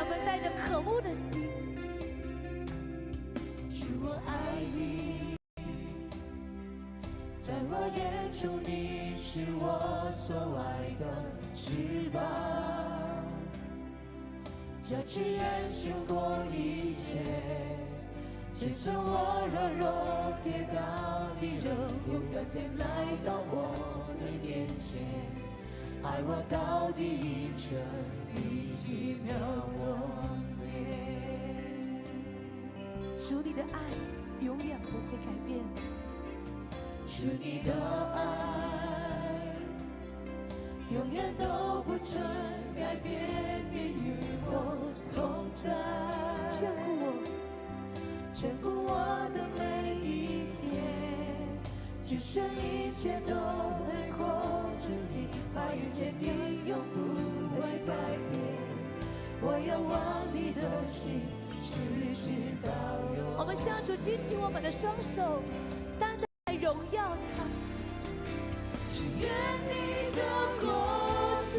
们带着渴慕的心。是我爱你，在我眼中你是我所爱的翅膀，加持人胜过一切，就算我软弱跌倒，你仍无条件来到我的面前，爱我到底，因着你奇妙作孽。主，你的爱永远不会改变，主，你的爱永远都不曾改变，你与我同在，眷顾我，眷顾我的每一天，就算一切都会过自己，话语坚定永不会改变，我仰望你的心，世世到永。我们向主举起我们的双手，单单来荣耀他。只愿你的国度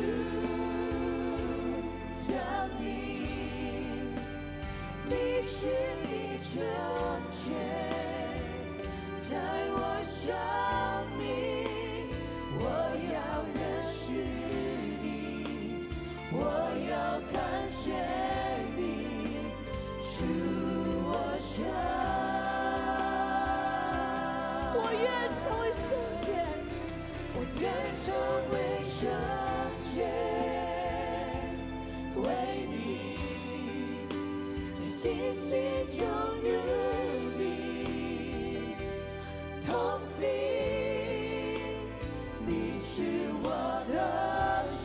降临，你旨意成全在我生命，我要认识你，我要看见你，主我生。我愿成为圣洁，我愿成为圣洁，为你在信心中与你同行，你是我的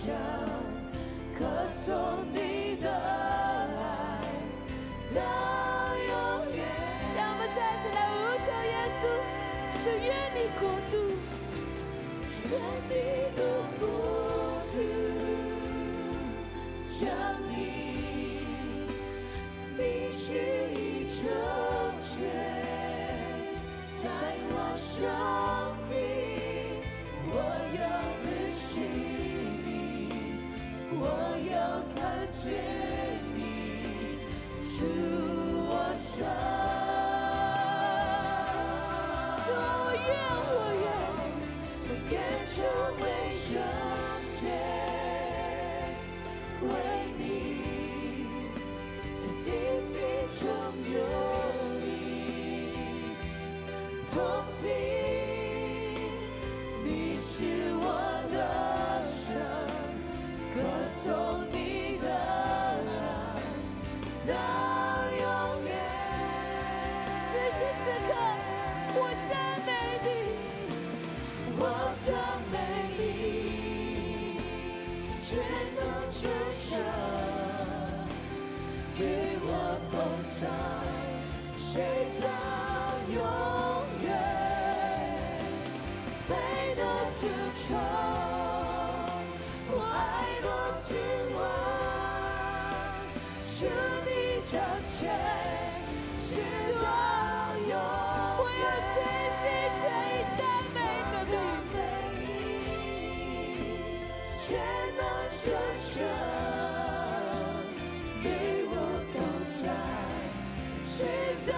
神，歌颂你的爱到永远。让我们再次来呼求耶稣，只愿你国度，愿你的国度降临，你旨意成全在我生命，我要认识你，我要看见你，主我生。我愿成为圣洁，为你在信心中有你同行，你是我的神，歌颂你的爱到永远。此时此刻，我赞美你。我赞美你，全能之神，与我同在，谁到永远，配得尊崇，我爱的君王，是你掌权，直到永远。我要全心全意赞美全能者神，与我同在，直到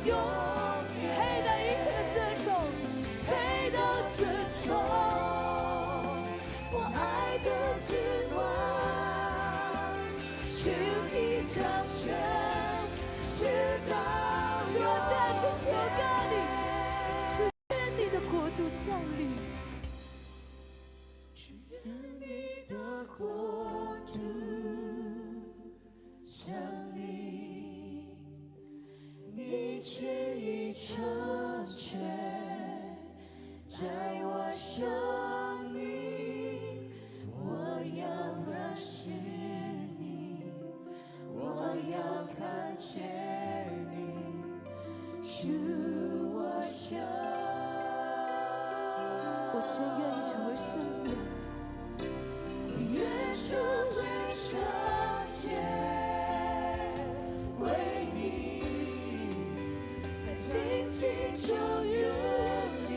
永远。配得一切尊重，配得尊崇，我爱的君王，是你掌权，直到永远。我再次求告你，只愿你的国度降临。愿你的国度降临，你旨意成全在我生命，我要认识你，我要看见你，主我生。我真愿意成为圣洁。愿成为圣洁，为你在信心中与你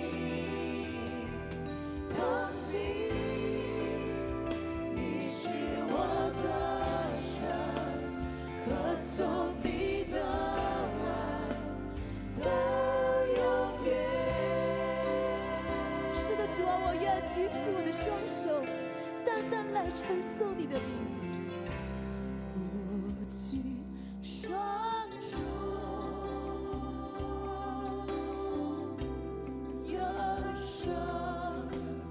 同行，你是我的神，称颂你的名。无尽双手，扬声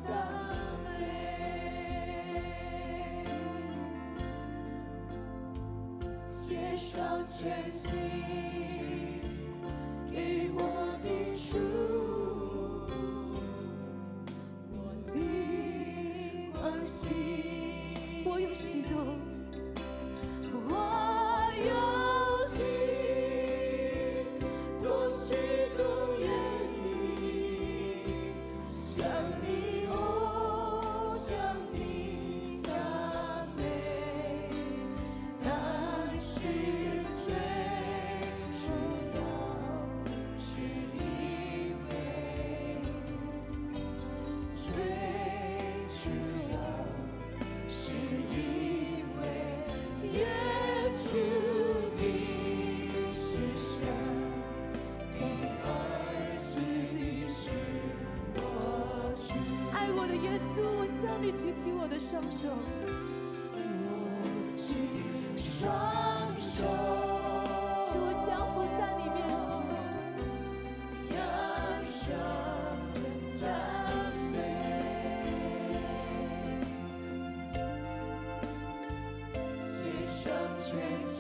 赞美，献上全心给我的主，我的欢喜，我有许多，我有许多许多言语，向你向你赞美，但是最主要是因为，最主要是因为耶稣你是神的儿子，你是我主。爱我的耶稣，我向你举起我的双手。我举双手，是我降服在你面前，扬声赞美，献上全心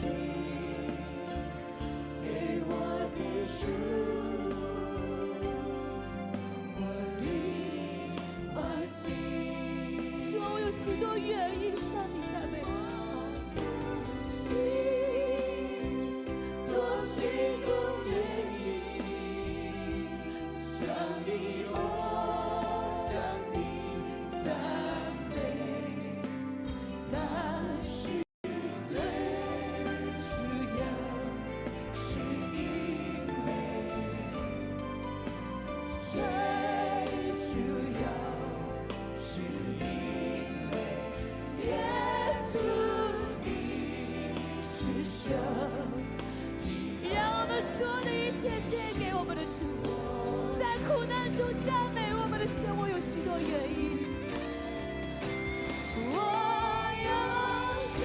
给我的主，我的儿心。主啊，我有许多愿意向你赞美。许多许多愿意向你向你赞美，但是最主要是因为，最主要是因为耶稣你是神的让我们所有的一切献给我们的主，在苦难中赞美我们的神。我有许多愿意，我有许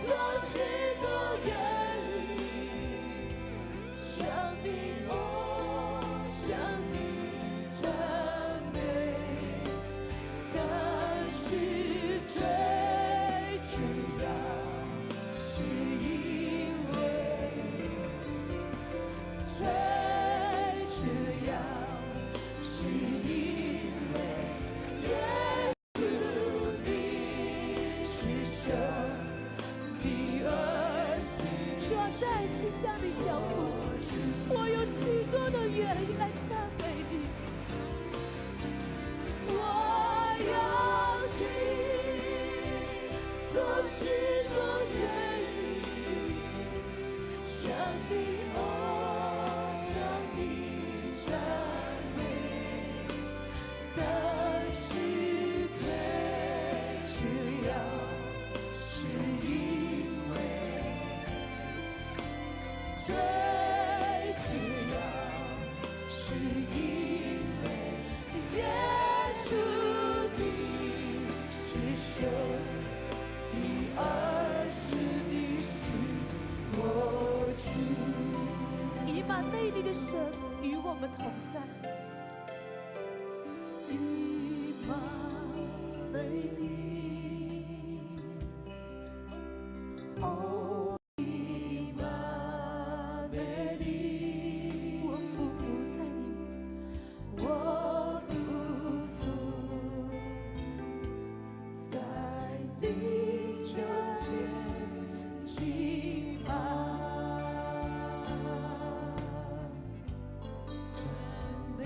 多许多愿意向你向你赞美，但是最主要是因为，最主要是因为耶稣你是神的儿子。主啊，再次向你降服。我有许多的愿意来赞美你。我有许多许多愿意向你向你赞美，但是最主要是因为，最主要是因为耶稣你是神的儿子，你是我主。以马内利的神与我们同在。以马内利，哦，以马内利，我匍匐在你，我匍匐在你脚前敬拜，赞美。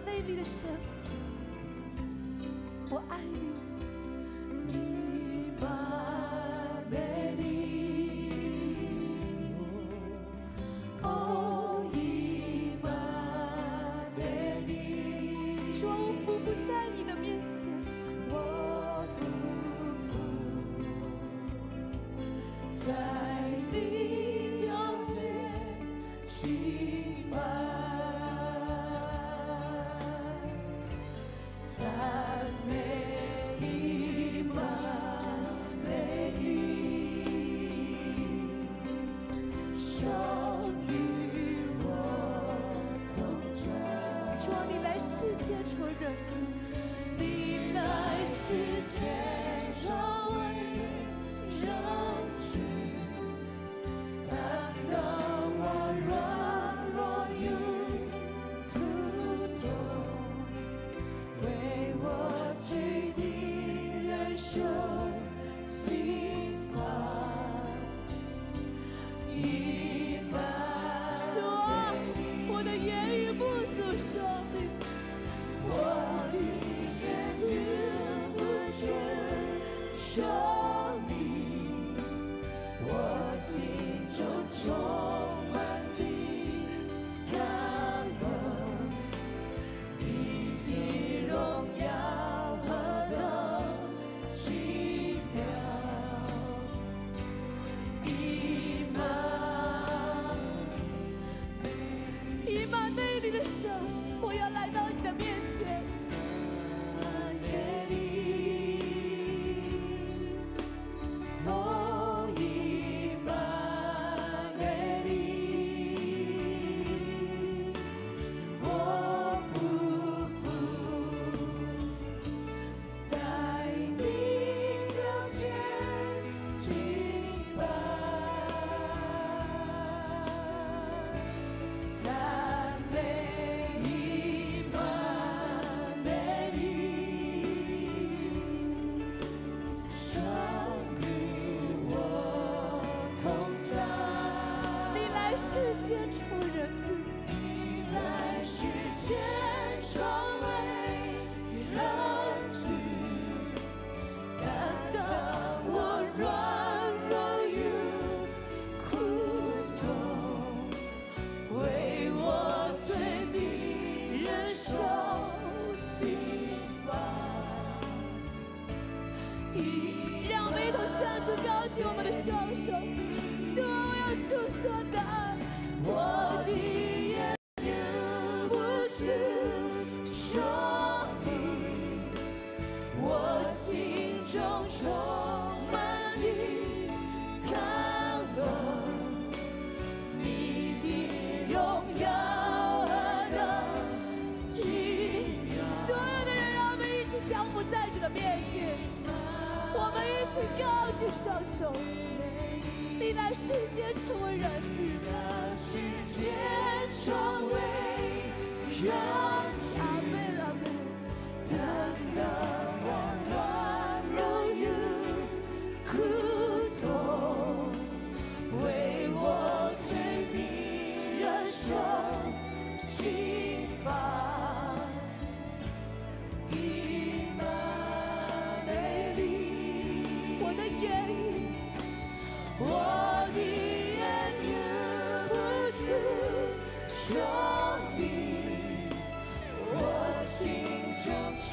内里的神，我爱你。以马内利，哦，以马内利，说我匍匐在你的面前，我匍匐在你脚前敬拜，赞美以马内利，生与我同在。主啊，你来世间成为人子，你来世间成为人子，担当我软弱与苦痛，为我罪的人受刑罚。以马主啊，我的言语不足说明，我的言语不全说明，我心中充满的感恩，你的荣耀何等奇妙！以马以马内利的神，我要来到你的面前。内利，哦，以马内利，我匍匐在你脚前敬拜，赞美以马内利，生与我同在。你来世间成为人子，你来世间成为人子，担当我软弱与苦痛，为我罪的人受刑罚。让我们一同向主高举我们的双手。主啊，我要述说你的爱。我的言语不是说明，我心中充满的感恩，你的荣耀何等奇妙！所有的人，让我们一起降服在主的面前，我们一起高举双手。你来世间成为人子，世界成为人子，阿门阿门。担当我软弱与苦痛，为我罪的人受刑罚。以马内利，我的言语，我的言语不是说明，我心中充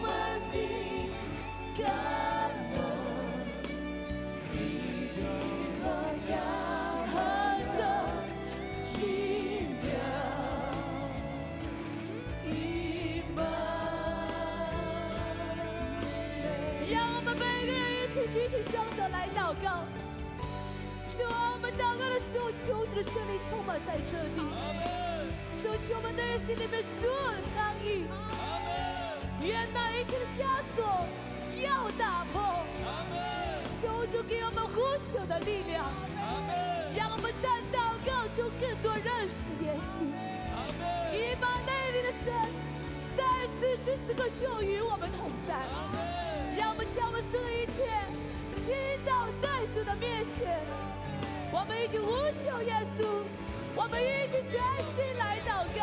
满的感恩，你的荣耀何等奇妙！以马内利，让我们每个人一起举起双手来祷告。主啊，我们祷告的时候，求主的圣灵充满在这地。求我们的人心里面所有的刚硬，愿那一切的枷锁要打破。求主给我们呼求的力量，让我们在祷告中更多认识耶稣。以马内利的神，在此时此刻就与我们同在。让我们将我们所有的一切倾倒在主的面前。我们一起呼求耶稣，我们一起全心来祷告。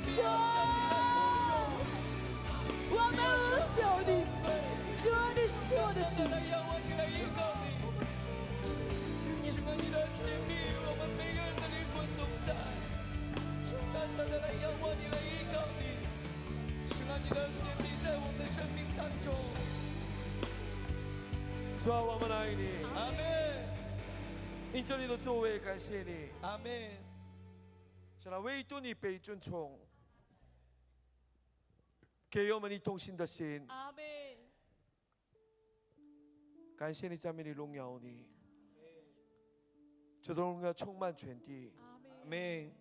主啊，我们呼求你，主啊，你是我的主。来仰望你，来依靠你。神啊，你的甜蜜与我们每个人的灵魂同在。单单的来仰望你，来依靠你。神啊，你的甜蜜在我们的生命当中。主啊，我们爱你，阿门，因着你的作为，感谢你。阿门。神啊，唯独你被尊崇，给我们一同心的心。阿门。感谢你，赞美你，荣耀你。主的荣耀充满全地。阿门。阿门，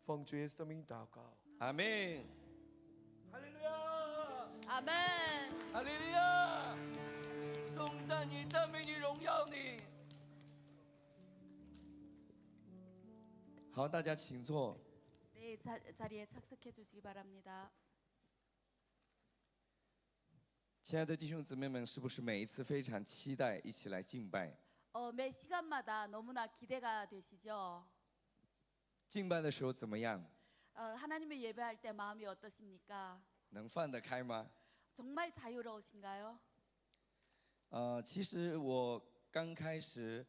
奉主耶稣的名祷告。阿门，哈利路亚。阿门。哈利路亚！颂赞你，赞美你，荣耀你。好，大家请坐。 네, 자리에 착석해 주시기 바랍니다. 亲爱的弟兄姊妹们，是不是每一次非常期待一起来敬拜？ 매 시간마다 너무나 기대가 되시죠? 敬拜的时候怎么样？ 하나님을 예배할 때 마음이 어떠십니까? 能放得开吗？ 정말 자유로우신가요? 其实我刚开始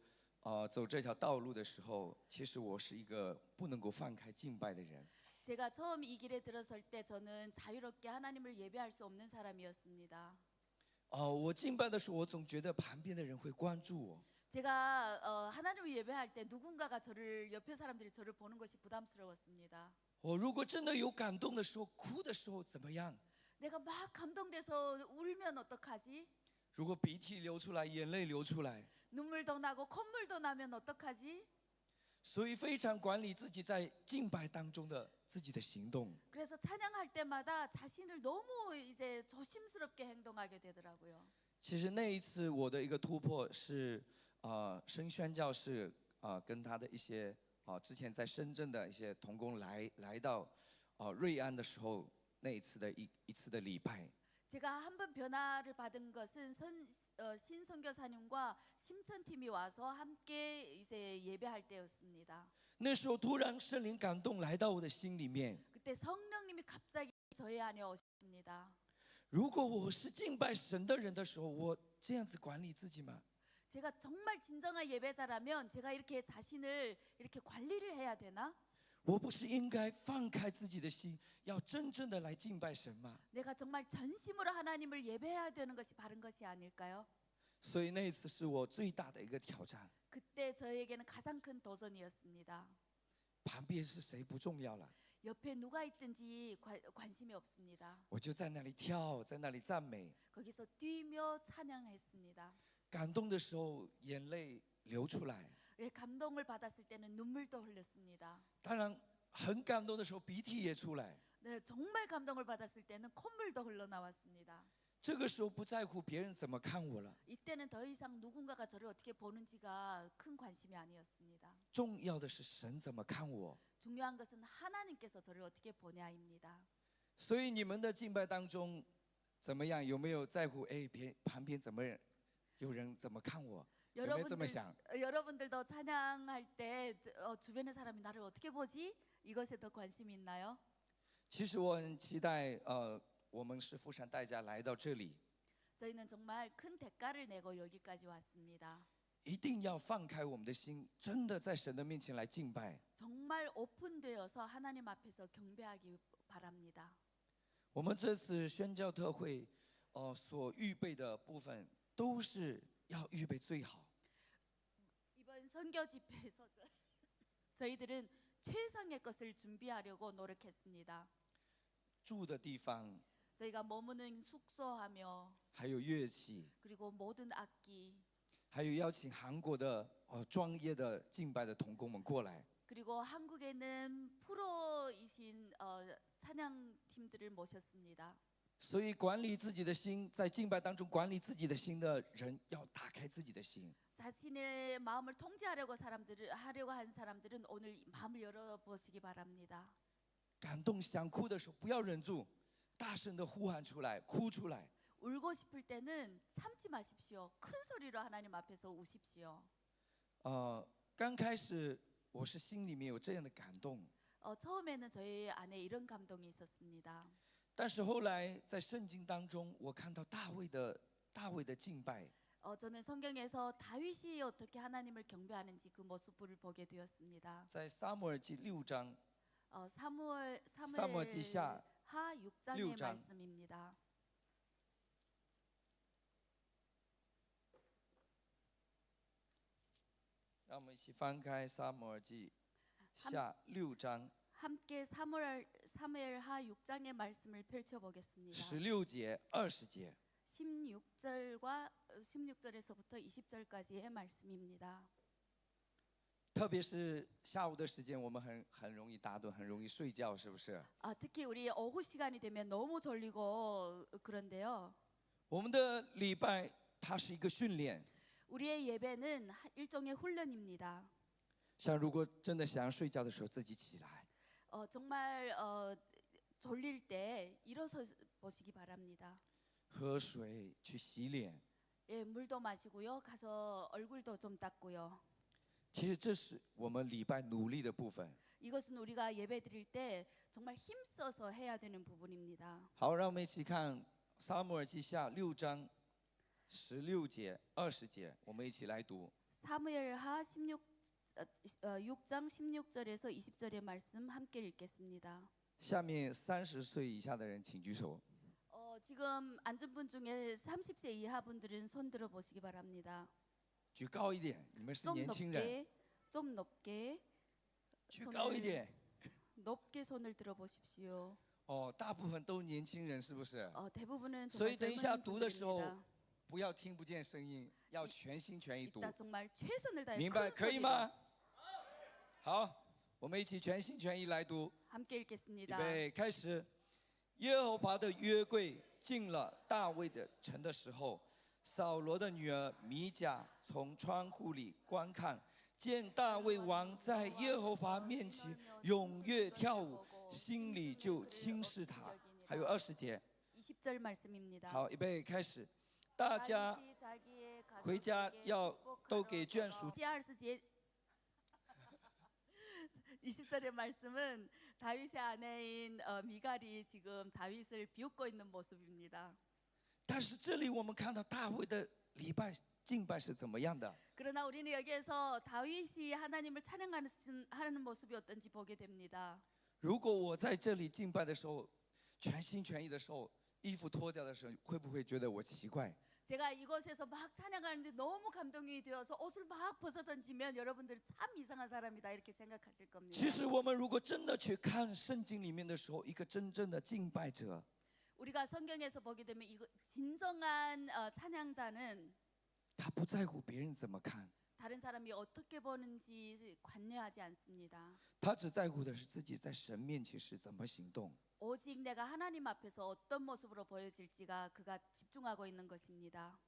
走这条道路的时候，其实我是一个不能够放开敬拜的人。 제가 처음 이 길에 들어설 때 저는 자유롭게 하나님을 예배할 수 없는 사람이었습니다. 我敬拜的时候，我总觉得旁边的人会关注我。 제가 하나님을 예배할 때 누군가가 저를 옆에 사람들이 저를 보는 것이 부담스러웠습니다. 我如果真的有感动的时候，哭的时候怎么样？ 내가 막 감동돼서 울면 어떡하지? 如果鼻涕流出来，眼泪流出来， 눈물도 나고 콧물도 나면 어떡하지? 所以非常管理自己在敬拜当中的自己的行动。 그래서 찬양할 때마다 자신을 너무 이제 조심스럽게 행동하게 되더라고요. 其实那一次我的一个突破是，声宣教士跟他的一些之前在深圳的一些同工来到瑞安的时候，那一次的一次的礼拜。 제가 한 번 변화를 받은 것은 신선교사님과 심천팀이 와서 함께 이제 예배할 때였습니다. 那时候突然圣灵感动来到我的心里面。 그때 성령님이 갑자기 저희 안에 오셨습니다. 如果我是敬拜神的人的时候，我这样子管理自己吗？ 제가 정말 진정한 예배자라면 제가 이렇게 자신을 이렇게 관리를 해야 되나? 我不是应该放开自己的心，要真正的来敬拜神吗？ 내가 정말 전심으로 하나님을 예배해야 되는 것이 바른 것이 아닐까요? 所以那一次是我最大的一个挑战。 그때 저에게는 가장 큰 도전이었습니다. 旁边是谁不重要了， 옆에 누가 있든지 관심이 없습니다. 我就在那里跳，在那里赞美。 거기서 뛰며 찬양했습니다. 感动的时候，眼泪流出来； 예, 감동을 받았을 때는 눈물도 흘렸습니다. 当然，很感动的时候，鼻涕也出来。 네, 정말 감동을 받았을 때는 콧물도 흘러나왔습니다. 这个时候不在乎别人怎么看我了， 이때는 더 이상 누군가가 저를 어떻게 보는지가 큰 관심이 아니었습니다. 重要的是神怎么看我。 중요한 것은 하나님께서 저를 어떻게 보냐입니다. 所以你们的敬拜当中，怎么样？有没有在乎？哎，旁边怎么有人怎么看我？有没有这么想？ 여러분들도 찬양할 때 주변의 사람이 나를 어떻게 보지? 이것에 더 관심이 있나요? 其实我很期待，我们是付上代价来到这里， 저희는 정말 큰 대가를 내고 여기까지 왔습니다. 一定要放开我们的心，真的在神的面前来敬拜。 정말 오픈되어서 하나님 앞에서 경배하기 바랍니다. 我们这次宣教特会，所预备的部分都是要预备最好。 이번 선교 집회에서 저희들은 최상의 것을 준비하려고 노력했습니다. 住的地方， 저희가 머무는 숙소하며 还有乐器， 그리고 모든 악기 还有邀请韩国的专业的敬拜的同工们过来。 그리고 한국에는 프로이신 찬양 팀들을 모셨습니다. 所以管理自己的心，在敬拜当中管理自己的心的人，要打开自己的心。 자신의 마음을 통제하려고 하려고 한 사람들은 오늘 마음을 열어보시기 바랍니다. 感动想哭的时候，不要忍住，大声的呼喊出来，哭出来。 울고 싶을 때는 참지 마십시오. 큰 소리로 하나님 앞에서 우십시오. 刚开始我是心里面有这样的感动， 처음에는 저희 안에 이런 감동이 있었습니다. 但是后来在圣经当中，我看到大卫的敬拜， 저는 성경에서 다윗이 어떻게 하나님을 경배하는지 그 모습을 보게 되었습니다. 在撒母耳记6章， 사무엘하 6장의 6장. 말씀입니다. 让我们一起翻开撒母耳记下6章 함께 사무엘하 6장의 말씀을 펼쳐보겠습니다. 16节、20节。 16절에서부터 20절까지의 말씀입니다. 特别是下午的时间，我们很容易打盹，很容易睡觉，是不是？ 특히 우리 오후 시간이 되면 너무 졸리고 그런데요. 我们的礼拜它是一个训练， 우리의 예배는 일종의 훈련입니다. 像如果真的想睡觉的时候，自己起来， 정말 졸릴 때 일어서 보시기 바랍니다. 喝水去洗脸。 예, 물도 마시고요. 가서 얼굴도 좀 닦고요. 其实这是我们礼拜努力的部分。 이것은 우리가 예배 드릴 때 정말 힘써서 해야 되는 부분입니다. 好，让我们一起看撒母耳记下6章16节、20节，我们一起来读。 사무엘하 6장 16절에서 20절의 말씀 함께 읽겠습니다. 下面30岁以下的人请举手。 지금 앉은 분 중에 30세 이하 분들은 손 들어 보시기 바랍니다. 举高一点，你们是 좀 年轻人。 좀 높게 举高一点。 높게 손을 들어 보십시오. 哦，大部分都年轻人，是不是？ 대부분은 所以 정말 等一下 젊은 读的时候 분들입니다. 不要听不见声音，要全心全意读， 이따 정말 최선을 다해 明白 큰 可以 소리로 吗？好，我们一起全心全意来读， 함께 预 읽겠습니다. 备开始。耶和华的约柜进了大卫的城的时候，扫罗的女儿米甲从窗户里观看，见大卫王在耶和华面前踊跃跳舞，心里就轻视他。还有20节， 20절 말씀입니다. 好，预备开始。大家 다윗이 자기의 回家 가족에게 要 축복하러 都给眷属 第20节 20절의 말씀은 다윗의 아내인 미갈이 지금 다윗을 비웃고 있는 모습입니다. 但是这里我们看到大卫的礼拜敬拜是怎么样的？ 그러나 우리는 여기에서 다윗이 하나님을 찬양하는 모습이 어떤지 보게 됩니다. 如果我在这里敬拜的时候，全心全意的时候，衣服脱掉的时候，会不会觉得我奇怪？ 제가 이곳에서 막 찬양하는데 너무 감동이 되어서 옷을 막 벗어던지면 여러분들이 참 이상한 사람이다 이렇게 생각하실 겁니다. 其实我们如果真的去看圣经里面的时候，一个真正的敬拜者， 우리가 성경에서 보게 되면 이거 진정한 찬양자는 他不在乎别人怎么看， 다른 사람이 어떻게 보는지 관여하지 않습니다. 他只在乎的是自己在神面前是怎么行动。 오직 내가 하나님 앞에서 어떤 모습으로 보여질지가 그가 집중하고 있는 것입니다.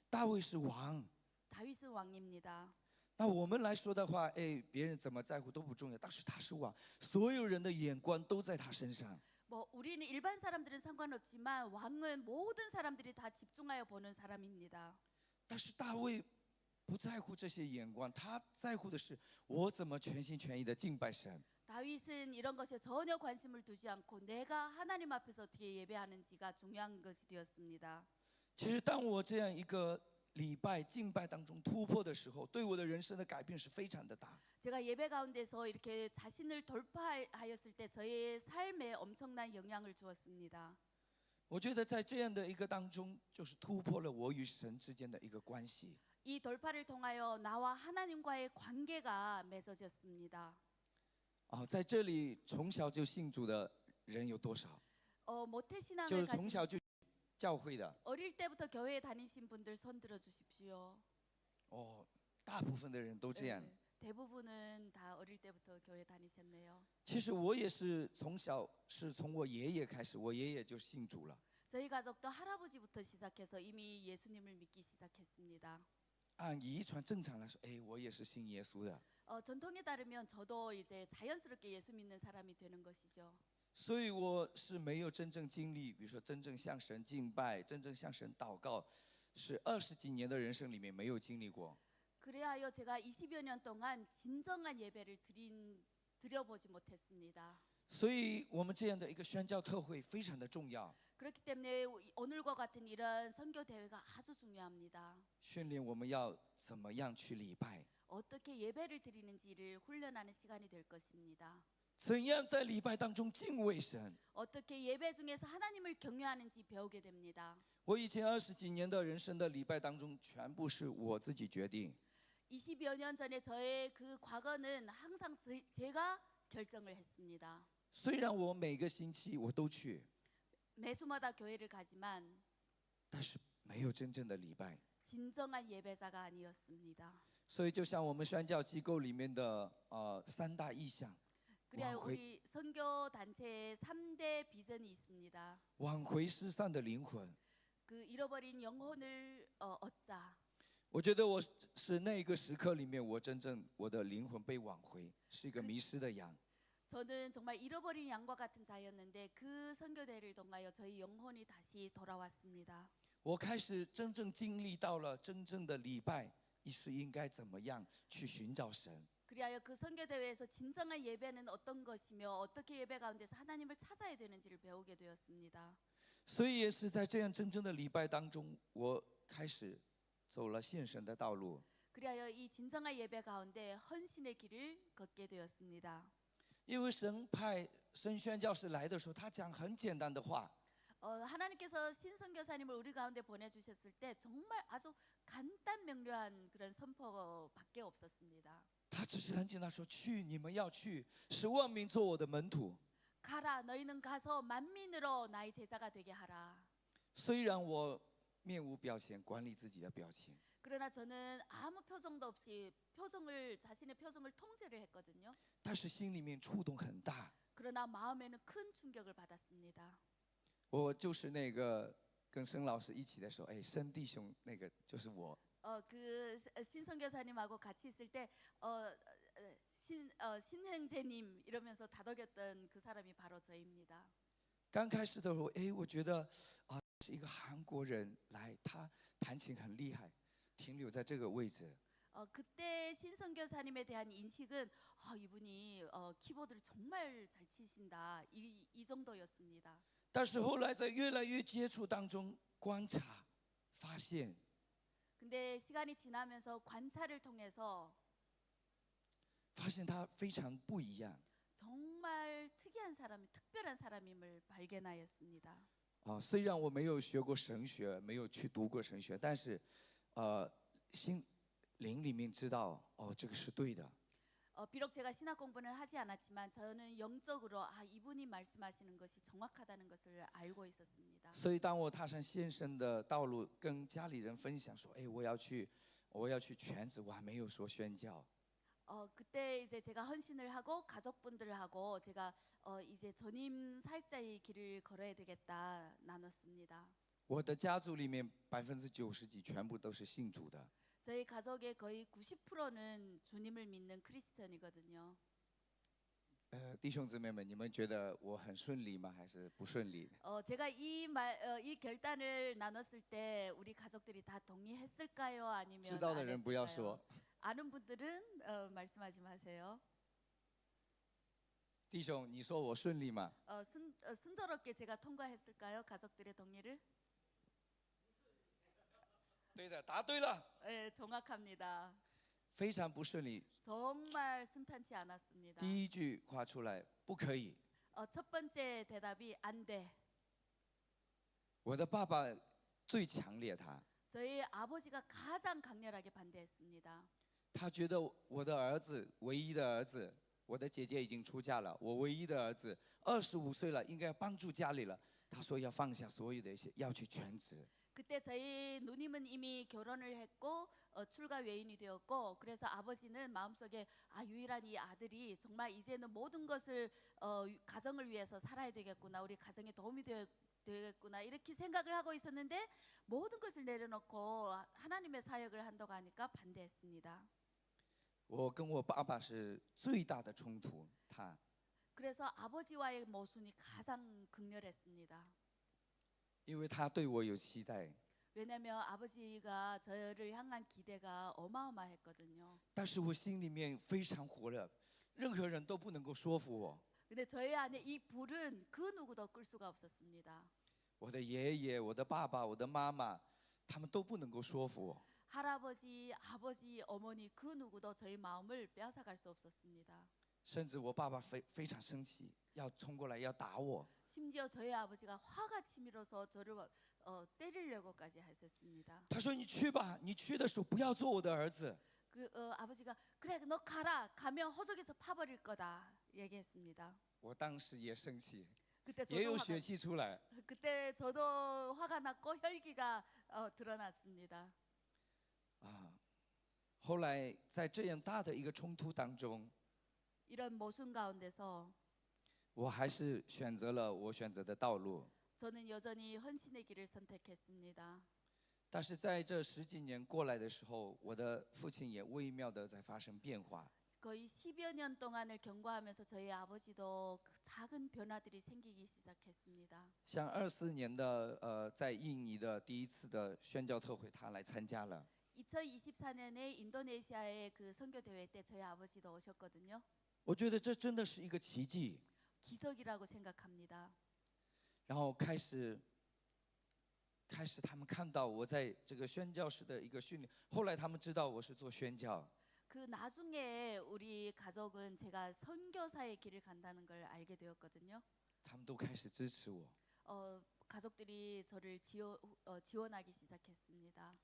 大卫是王， 다윗은 왕입니다. 那我们来说的话，哎，别人怎么在乎都不重要，但是他是王，所有人的眼光都在他身上。 뭐 우리는 일반 사람들은 상관없지만 왕은 모든 사람들이 다 집중하여 보는 사람입니다. 但是大卫不在乎这些眼光，他在乎的是我怎么全心全意的敬拜神。 다윗은 이런 것에 전혀 관심을 두지 않고 내가 하나님 앞에서 어떻게 예배하는지가 중요한 것이 되었습니다. 其实当我这样一个礼拜敬拜当中突破的时候，对我的人生的改变是非常的大。 제가 예배 가운데서 이렇게 자신을 돌파하였을 때 저의 삶에 엄청난 영향을 주었습니다. 我觉得在这样的一个当中，就是突破了我与神之间的一个关系。 이 돌파를 통하여 나와 하나님과의 관계가 맺어졌습니다. 在这里从小就信主的人有多少？ 모태 就 신앙을 是从 가진 小就教会的 어릴 때부터 교회에 다니신 분들 손 들어 주십시오. 大部分的人都这样。 네, 대부분은 다 어릴 때부터 교회 다니셨네요. 其实我也是从小是从我爷爷开始，我爷爷就信主了。 저희 가족도 할아버지부터 시작해서 이미 예수님을 믿기 시작했습니다. 按遗传正常来说，哎，我也是信耶稣的。 전통에 따르면 저도 이제 자연스럽게 예수 믿는 사람이 되는 것이죠. 所以我是没有真正经历，比如说真正向神敬拜、真正向神祷告，是20几年的人生里面没有经历过。 그래하여 제가 20여 년 동안 진정한 예배를 드려보지 못했습니다. 所以我们这样的一个宣教特会非常的重要， 그렇기 때문에 오늘과 같은 이런 선교 대회가 아주 중요합니다. 训练我们要怎么样去礼拜， 어떻게 예배를 드리는지를 훈련하는 시간이 될 것입니다. 怎样在礼拜当中敬畏神。 어떻게 예배 중에서 하나님을 경외하는지 배우게 됩니다. 我以前20几年的人生的礼拜当中，全部是我自己决定。 20여 년 전에 저의 그 과거는 항상 제가 결정을 했습니다. 虽然我每个星期我都去， 매주마다 교회를 가지만 但是没有真正的礼拜。 진정한 예배자가 아니었습니다. 所以就像我们宣教机构里面的3大意向， 그래야 挽回 우리 선교 단체에 3대 비전이 있습니다. 挽回失散的灵魂。 그 잃어버린 영혼을 얻자. 我觉得我是那一个时刻里面，我真正我的灵魂被挽回，是一个迷失的羊。 저는 정말 잃어버린 양과 같은 자였는데 그 선교대회를 통하여 저희 영혼이 다시 돌아왔습니다. 我开始真正经历到了真正的礼拜是应该怎么样去寻找神。 그리하여 그 선교대회에서 진정한 예배는 어떤 것이며 어떻게 예배 가운데서 하나님을 찾아야 되는지를 배우게 되었습니다. 所以也是在这样真正的礼拜当中，我开始走了献神的道路。 그리하여 이 진정한 예배 가운데 헌신의 길을 걷게 되었습니다. 因为神派神宣教士来的时候，他讲很简单的话， 하나님께서 신선교사님을 우리 가운데 보내주셨을 때 정말 아주 간단 명료한 그런 선포밖에 없었습니다. 他只是很简单说：“去，你们要去，使万民做我的门徒。 가라 너희는 가서 만민으로 나의 제자가 되게 하라. ”虽然我面无表情，管理自己的表情， 그러나 저는 아무 표정도 없이 자신의 표정을 통제를 했거든요. 但是心里面触动很大。 그러나 마음에는 큰 충격을 받았습니다. 我就是那个跟申老师一起的时候，哎，申弟兄那个就是我。 그 신선교사님하고 같이 있을 때 신행제님 이러면서 다독였던 그 사람이 바로 저입니다. 刚开始的时候，哎，我觉得是一个韩国人来，他弹琴很厉害，停留在这个位置。 그때 신선교사님에 대한 인식은 이분이 키보드를 정말 잘 치신다 이 정도였습니다. 但是后来在越来越接触当中观察，发现 근데 시간이 지나면서 관찰을 통해서 发现他非常不一样。 정말 특별한 사람임을 발견하였습니다. 虽然我没有学过神学，没有去读过神学，但是心灵里面知道，这个是对的。 비록 제가 신학 공부는 하지 않았지만 저는 영적으로 이분이 말씀하시는 것이 정확하다는 것을 알고 있었습니다. 所以当我踏上献身的道路，跟家里人分享说，哎，我要去全职，我还没有说宣教。 그때 이제 제가 헌신을 하고 가족분들하고 제가 이제 전임 사역자의 길을 걸어야 되겠다 나눴습니다. 我的家族里面90%几全部都是信主的。 저희 가족의 거의 90%는 주님을 믿는 크리스천이거든요. 弟兄姊妹们，你们觉得我很顺利吗？还是不顺利？ 제가 이 결단을 나눴을 때 우리 가족들이 다 동의했을까요? 아니면 知道的人不要 안 说 했을까요? 。 아는 분들은 말씀하지 마세요. 弟兄，你说我顺利吗？ 순조롭게 제가 통과했을까요? 가족들의 동의를? 对的，答对了。 네, 정확합니다. 非常不顺利。 정말 순탄치 않았습니다. 第一句话出来，不可以。 첫 번째 대답이 안 돼. 我的爸爸最强烈他， 저희 아버지가 가장 강렬하게 반대했습니다. 他觉得我的儿子，唯一的儿子，我的姐姐已经出嫁了，我唯一的儿子25岁了，应该帮助家里了。他说要放下所有的一切，要去全职。 그때 저희 누님은 이미 결혼을 했고 출가 외인이 되었고 그래서 아버지는 마음속에 유일한 이 아들이 정말 이제는 모든 것을 가정을 위해서 살아야 되겠구나, 우리 가정에 도움이 되겠구나 이렇게 생각을 하고 있었는데 모든 것을 내려놓고 하나님의 사역을 한다고 하니까 반대했습니다. 我跟我爸爸是最大的冲突，他 그래서 아버지와의 모순이 가장 극렬했습니다. 因为他对我有期待， 왜냐하면 아버지가 저를 향한 기대가 어마어마했거든요. 但是我心里面非常火热，任何人都不能够说服我。 근데 저희 안에 이 불은 그 누구도 끌 수가 없었습니다. 我的爷爷、我的爸爸、我的妈妈，他们都不能够说服我。 할아버지, 아버지, 어머니 그 누구도 저희 마음을 빼앗아갈 수 없었습니다. 甚至我爸爸非常生气，要冲过来要打我。 심지어 저희 아버지가 화가 치밀어서 저를 때리려고까지 하셨습니다. 他说：“你去吧，你去的时候不要做我的儿子。 아버지가 그래 너 가라 가면 호적에서 파버릴 거다 얘기했습니다. 我当时也生气， 그때 也有 저도 血气出来。 그때 저도 화가 났고 혈기가 드러났습니다. 后来在这样大的一个冲突当中， 이런 모순 가운데서 我还是选择了我选择的道路。 저는 여전히 헌신의 길을 선택했습니다. 但是在这10几年过来的时候，我的父亲也微妙的在发生变化。 거의 10여 년 동안을 경과하면서 저희 아버지도 그 작은 변화들이 생기기 시작했습니다. 像24年的在印尼的第一次的宣教特会，他来参加了。 2024년에 인도네시아의 그 선교 대회 때 저희 아버지도 오셨거든요. 我觉得这真的是一个奇迹。 기적이라고 생각합니다. 然后开始他们看到我在这个宣教士的一个训练，后来他们知道我是做宣教。 그 나중에 우리 가족은 제가 선교사의 길을 간다는 걸 알게 되었거든요. 他们都开始支持我。 가족들이 저를 지원하기 시작했습니다.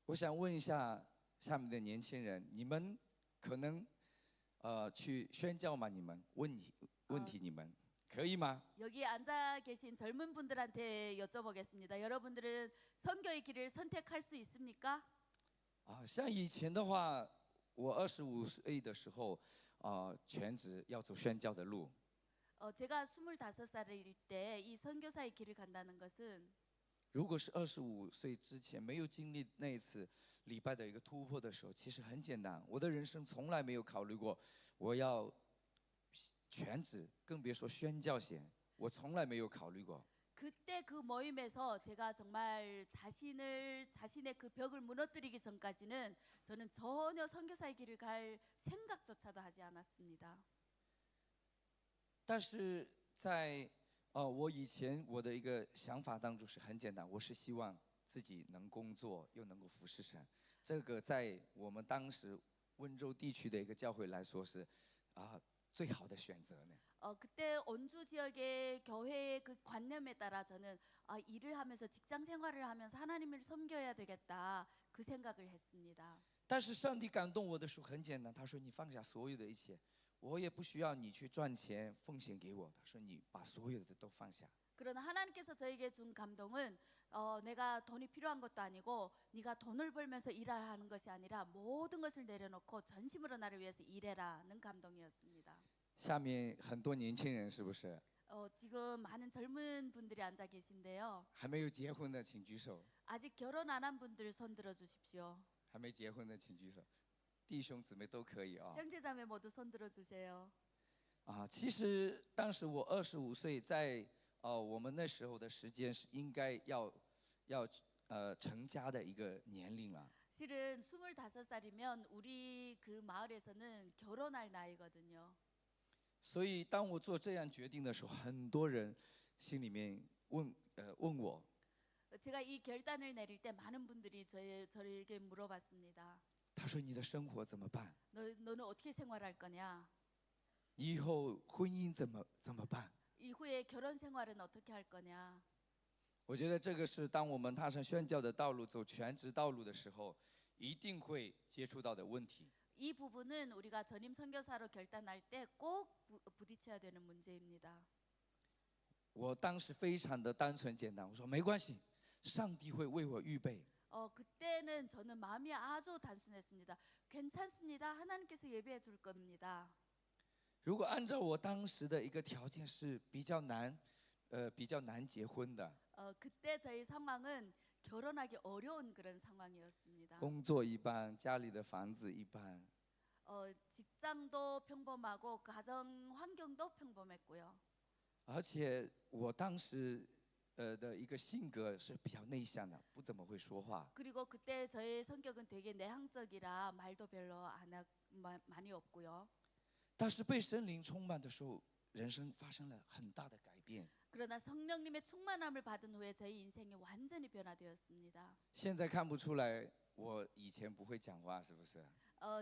我想问一下下面的年轻人，你们可能去宣教吗？你们问题你们可以吗？ 여기 앉아 계신 젊은 분들한테 여쭤보겠습니다. 여러분들은 선교의 길을 선택할 수 있습니까? 像以前的话，我25岁的时候，全职要走宣教的路。 제가 25살일 때 이 선교사의 길을 간다는 것은 如果是25岁之前没有经历那一次礼拜的一个突破的时候，其实很简单。我的人生从来没有考虑过我要全职，更别说宣教险，我从来没有考虑过。 그때 그 모임에서 제가 정말 자신의 그 벽을 무너뜨리기 전까지는 저는 전혀 선교사의 길을 갈 생각조차도 하지 않았습니다. 但是在我以前我的一个想法当中是很简单，我是希望自己能工作又能够服侍神，这个在我们当时温州地区的一个教会来说是最好的选择呢。 그때 온주 지역의 교회의 그 관념에 따라 저는 일을 하면서 직장 생활을 하면서 하나님을 섬겨야 되겠다 그 생각을 했습니다. 但是上帝感动我的时候很简单，他说你放下所有的一切，我也不需要你去赚钱奉献给我，他说你把所有的都放下。 그러나 하나님께서 저에게 준 감동은 내가 돈이 필요한 것도 아니고 네가 돈을 벌면서 일해야 하는 것이 아니라 모든 것을 내려놓고 전심으로 나를 위해서 일해라는 감동이었습니다. 下面很多年轻人是不是？ 지금 많은 젊은 분들이 앉아 계신데요. 还没有结婚的请举手， 아직 결혼 안 한 분들 손 들어 주십시오. 还没结婚的请举手，弟兄姊妹都可以啊。 형제자매 모두 손 들어 주세요. 其实当时我25岁，在我们那时候的时间是应该要成家的一个年龄了。 실은 25살이면 우리 그 마을에서는 결혼할 나이거든요. 所以当我做这样决定的时候，很多人心里面问我， 제가 이 결단을 내릴 때 많은 분들이 저에게 물어봤습니다. 他说你的生活怎么办？ 너는 어떻게 생활할 거냐? 以后婚姻怎么办？ 이후에 결혼 생활은 어떻게 할 거냐? 我觉得这个是当我们踏上宣教的道路，走全职道路的时候，一定会接触到的问题。 이 부분은 우리가 전임 선교사로 결단할 때 꼭 부딪혀야 되는 문제입니다. 我当时非常的单纯简单，我说没关系，上帝会为我预备。 그때는 저는 마음이 아주 단순했습니다. 괜찮습니다. 하나님께서 예배해 줄 겁니다. 如果按照我当时的一个条件是比较难结婚的， 그때 저희 상황은 결혼하기 어려운 그런 상황이었습니다. 工作一般，家里的房子一般， 직장도 평범하고 가정 환경도 평범했고요. 而且我当时的一个性格是比较内向的，不怎么会说话。 그리고 그때 저의 성격은 되게 내향적이라 말도 별로 많이 없고요. 但是被圣灵充满的时候，人生发生了很大的改变。 그러나 성령님의 충만함을 받은 후에 저희 인생이 완전히 변화되었습니다. 现在看不出来，我以前不会讲话，是不是？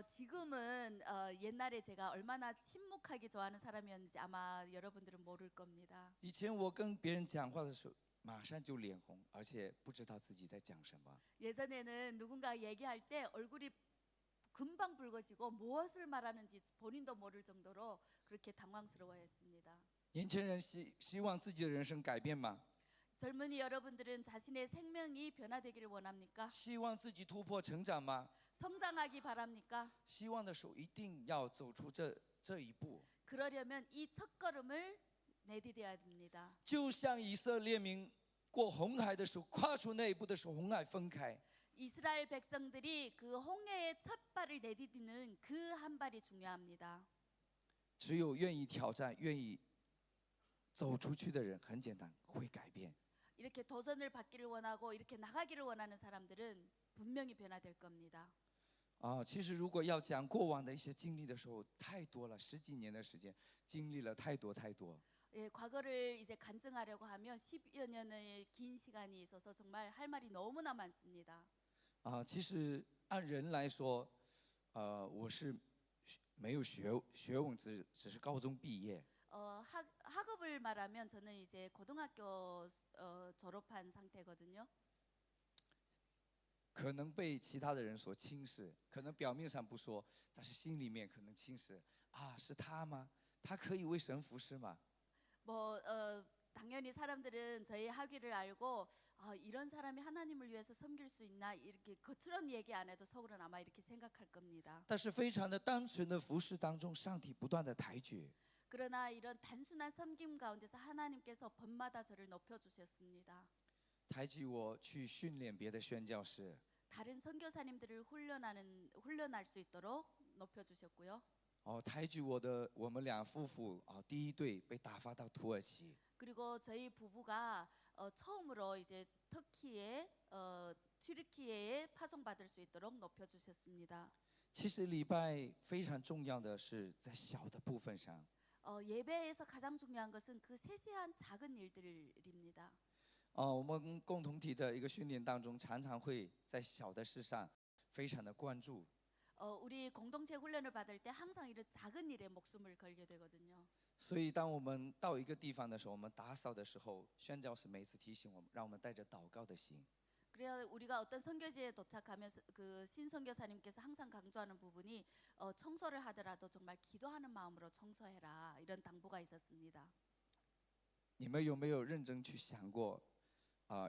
지금은 옛날에 제가 얼마나 침묵하기 좋아하는 사람이었는지 아마 여러분들은 모를 겁니다. 以前我跟别人讲话的时候，马上就脸红，而且不知道自己在讲什么。 예전에는 누군가 얘기할 때 얼굴이 금방 붉어지고 무엇을 말하는지 본인도 모를 정도로 그렇게 당황스러워했습니다. 年轻人希望自己的人生改变吗？ 젊은이 여러분들은 자신의 생명이 변화되기를 원합니까? 希望自己突破成长吗？ 성장하기 바랍니까? 希望的时候一定要走出这一步。 그러려면 이 첫걸음을 내디뎌야 됩니다. 就像以色列民过红海的时候，跨出那一步的时候，红海分开。 이스라엘 백성들이 그 홍해의 첫 발을 내디디는 그 한 발이 중요합니다. 只有愿意挑战、愿意走出去的人，很简单，会改变。 이렇게 도전을 받기를 원하고 이렇게 나가기를 원하는 사람들은 분명히 변화될 겁니다. 其实如果要讲过往的一些经历的时候，太多了，十几年的时间，经历了太多太多。 예, 과거를 이제 간증하려고 하면 10여 년의 긴 시간이 있어서 정말 할 말이 너무나 많습니다. 其实按人来说，我是没有学问，只是高中毕业。 학업을 말하면 저는 이제 고등학교 졸업한 상태거든요. 可能被其他的人所轻视，可能表面上不说，但是心里面可能轻视。是他吗？他可以为神服侍吗？ 당연히 사람들은 저희 학위를 알고 이런 사람이 하나님을 위해서 섬길 수 있나 이렇게 겉으로는 얘기 안 해도 속으로는 아마 이렇게 생각할 겁니다. 但是非常的单纯的服侍当中，上帝不断的抬举。 그러나 이런 단순한 섬김 가운데서 하나님께서 번마다 저를 높여주셨습니다. 抬举我去训练别的宣教士， 다른 선교사님들을 훈련할 수 있도록 높여주셨고요. 抬举我们两夫妇第一对被打发到土耳其。 그리고 저희 부부가 처음으로 이제 튀르키예에 파송받을 수 있도록 높여주셨습니다. 其实礼拜非常重要的是在小的部分上。 예배에서 가장 중요한 것은 그 세세한 작은 일들입니다. 我们共同体的一个训练当中，常常会在小的事上非常的关注。 우리 공동체 훈련을 받을 때 항상 이런 작은 일에 목숨을 걸게 되거든요. 所以当我们到一个地方的时候，我们打扫的时候，宣教士每次提醒我们，让我们带着祷告的心。 그래야 우리가 어떤 선교지에 도착하면 그 신선교사님께서 항상 강조하는 부분이 청소를 하더라도 정말 기도하는 마음으로 청소해라 이런 당부가 있었습니다. 你们有没有认真去想过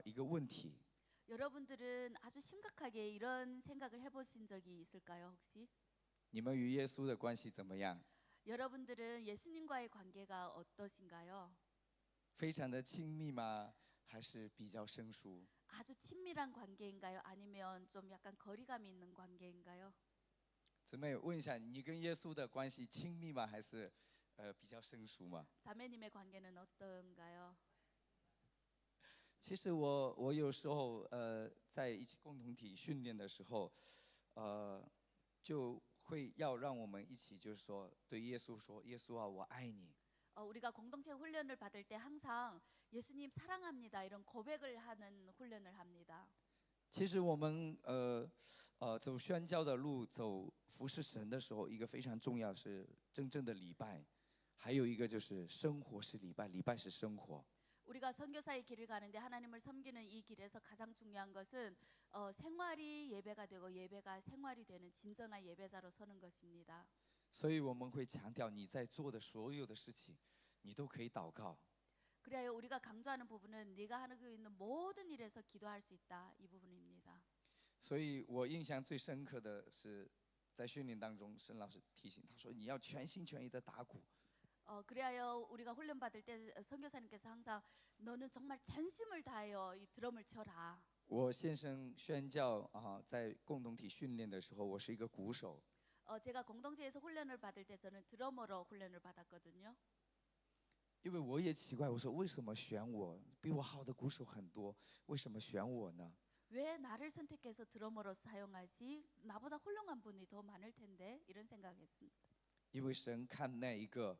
一个问题？ 여러분들은 아주 심각하게 이런 생각을 해보신 적이 있을까요 혹시? 你们与耶稣的关系怎么样？ 여러분들은 예수님과의 관계가 어떠신가요? 非常的亲密吗？还是比较生疏？ 아주 친밀한 관계인가요? 아니면 좀 약간 거리감이 있는 관계인가요? 姊妹问一下，你跟耶稣的关系亲密吗？还是比较生疏吗？ 자매님의 관계는 어떤가요? 其实我有时候在一起共同体训练的时候，就会要让我们一起就是说对耶稣说，耶稣啊，我爱你。 우리가 공동체 훈련을 받을 때 항상 예수님 사랑합니다 이런 고백을 하는 훈련을 합니다. 其实我们走宣教的路，走服侍神的时候，一个非常重要是真正的礼拜，还有一个就是生活是礼拜，礼拜是生活。 우리가 선교사의 길을 가는데 하나님을 섬기는 이 길에서 가장 중요한 것은 생활이 예배가 되고 예배가 생활이 되는 진정한 예배자로 서는 것입니다. 所以我们会强调你在做的所有的事情，你都可以祷告。 그래야 우리가 강조하는 부분은 네가 하고 있는 모든 일에서 기도할 수 있다 이 부분입니다. 所以我印象最深刻的是，在训练当中，沈老师提醒他说，你要全心全意的打鼓。 그래야 우리가 훈련 받을 때 선교사님께서 항상 너는 정말 전심을 다하여 이 드럼을 쳐라. 我先生宣教在共同体训练的时候，我是一个鼓手。 제가 공동체에서 훈련을 받을 때 저는 드러머로 훈련을 받았거든요. 因为我也奇怪，我说为什么选我？比我好的鼓手很多，为什么选我呢？ 왜 나를 선택해서 드러머로 사용하지? 나보다 훌륭한 분이 더 많을 텐데 이런 생각했습니다. 因为神看那一个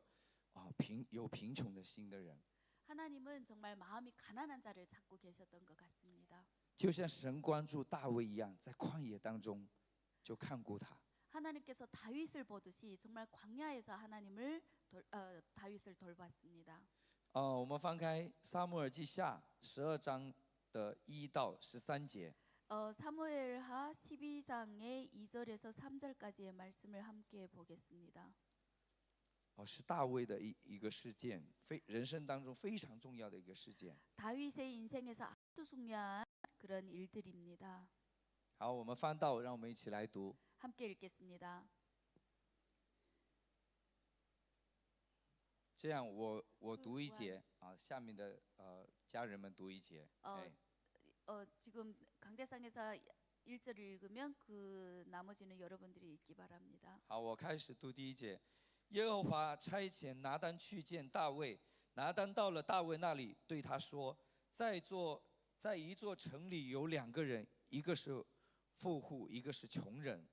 有贫穷的心的人， 하나님은 정말 마음이 가난한 자를 찾고 계셨던 것 같습니다. 就像神关注大卫一样，在旷野当中就看顾他。 하나님께서 다윗을 보듯이 정말 광야에서 다윗을 돌봤습니다. 我们翻开撒母耳记下12章的1到13节。 사무엘하 12장의 2절에서 3절까지의 말씀을 함께 보겠습니다. 是大卫的一个事件，人生当中非常重要的一个事件。 다윗의 인생에서 아주 중요한 그런 일들입니다. 好，我们翻到，让我们一起来读。 함께 읽겠습니다. 这样我读一节下面的家人们读一节。 지금 강대상에서 1절 읽으면 그 나머지는 여러분들이 읽기 바랍니다. 好，我开始读第1节。耶和华差遣拿单去见大卫，拿单到了大卫那里，对他说：在一座城里有2个人，一个是富户，一个是穷人。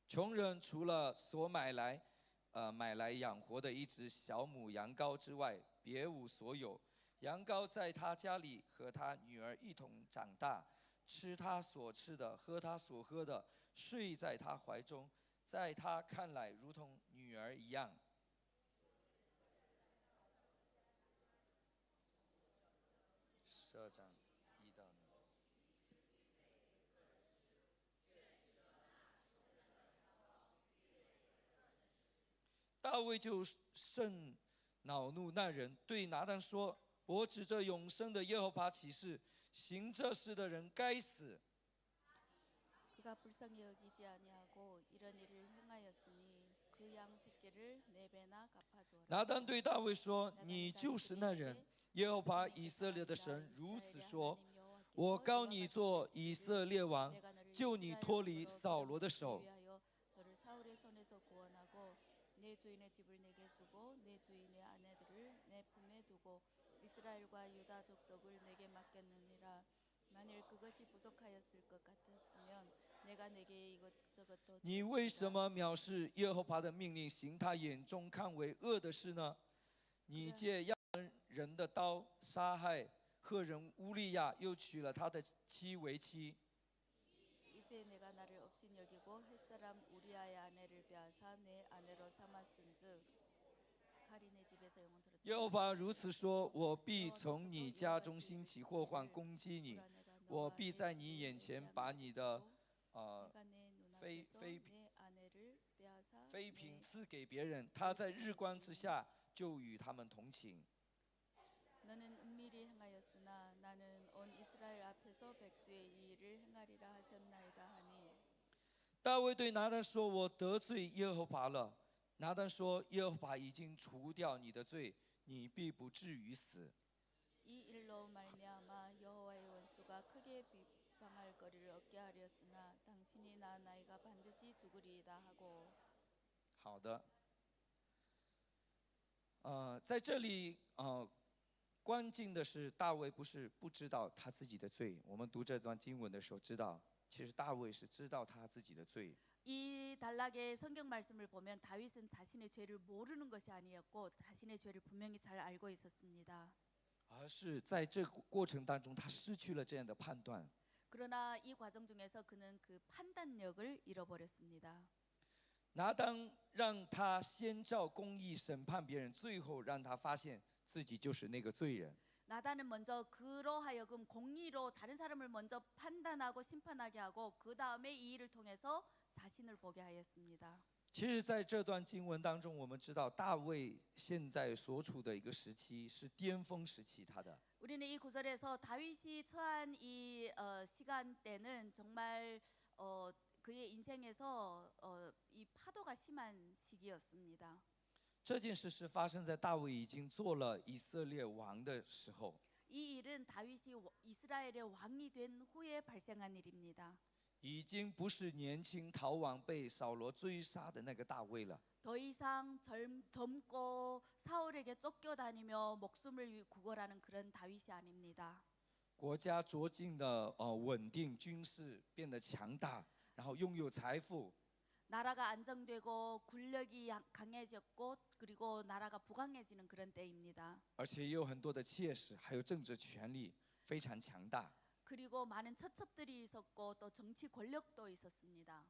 穷人除了所买来养活的一只小母羊羔之外，别无所有。羊羔在他家里和他女儿一同长大，吃他所吃的，喝他所喝的，睡在他怀中，在他看来如同女儿一样。12章1到6。 大卫就甚恼怒那人，对拿单说：“我指着永生的耶和华起誓，行这事的人该死。” 그가 불쌍히 여기지 아니하고 이런 일을 행하였으니 그 양 새끼를 4배나 갚아주어라. 拿单对大卫说：“你就是那人。耶和华以色列的神如此说：我膏你做以色列王，救你脱离扫罗的手。” 너를 사울의 손에서 구원하고 내 주인의 집을 내게 주고 내 주인의 아내들을 내 품에 두고 이스라엘과 유다 족속을 내게 맡겼느니라. 만일 그것이 부족하였을 것 같았으면 내가 내게 이것저것 더 你为什么藐视耶和华的命令，行他眼中看为恶的事呢？你借亚门人的刀杀害赫人乌利亚，又娶了他的妻为妻。 이제 내가 나를 업신 여기고 햇사람 우리아의 아내를 빼앗아 내 아내로 삼았은즉 칼이 내 집에서 영원토록 耶和华如此说：我必从你家中兴起祸患攻击你，我必在你眼前把你的妃嫔赐给别人，他在日光之下就与他们同寝。 너는 은밀히 행하였으나 나는 온 이스라엘 앞에서 백주의 이 일을 행하리라 하셨나이다 하니 大卫对拿单说：“我得罪耶和华了。”拿单说：“耶和华已经除掉你的罪，你必不至于死。” 이 일로 말미암아 여호와의 원수가 크게 비방할 거리를 얻게 하렸으나 당신이 나이가 반드시 죽으리이다 하고 好的。在这里关键的是大卫不是不知道他自己的罪。我们读这段经文的时候知道，其实大卫是知道他自己的罪。 이 단락의 성경 말씀을 보면 다윗은 자신의 죄를 모르는 것이 아니었고 자신의 죄를 분명히 잘 알고 있었습니다. 而是在这个过程当中，他失去了这样的判断。 그러나 이 과정 중에서 그는 그 판단력을 잃어버렸습니다. 拿单让他先照公义审判别人，最后让他发现自己就是那个罪人。 나단은 먼저 그로 하여금 공의로 다른 사람을 먼저 판단하고 심판하게 하고 그 다음에 이 일을 통해서 자신을 보게 하였습니다. 其实，在这段经文当中，我们知道大卫现在所处的一个时期是巅峰时期，他的。 우리는 이 구절에서 다윗이 처한 이 시간대는 정말 그의 인생에서 이 파도가 심한 시기였습니다. 这件事是发生在大卫已经做了以色列王的时候。 이 일은 다윗이 이스라엘의 왕이 된 후에 발생한 일입니다. 已经不是年轻逃亡被扫罗追杀的那个大卫了。 더 이상 젊고 사울에게 쫓겨다니며 목숨을 구걸하는 그런 다윗이 아닙니다. 国家逐渐的稳定，军事变得强大，然后拥有财富， 나라가 안정되고 군력이 강해졌고 그리고 나라가 부강해지는 그런 때입니다. 而且也有很多的切实，还有政治权力非常强大。 그리고 많은 처첩들이 있었고 또 정치 권력도 있었습니다.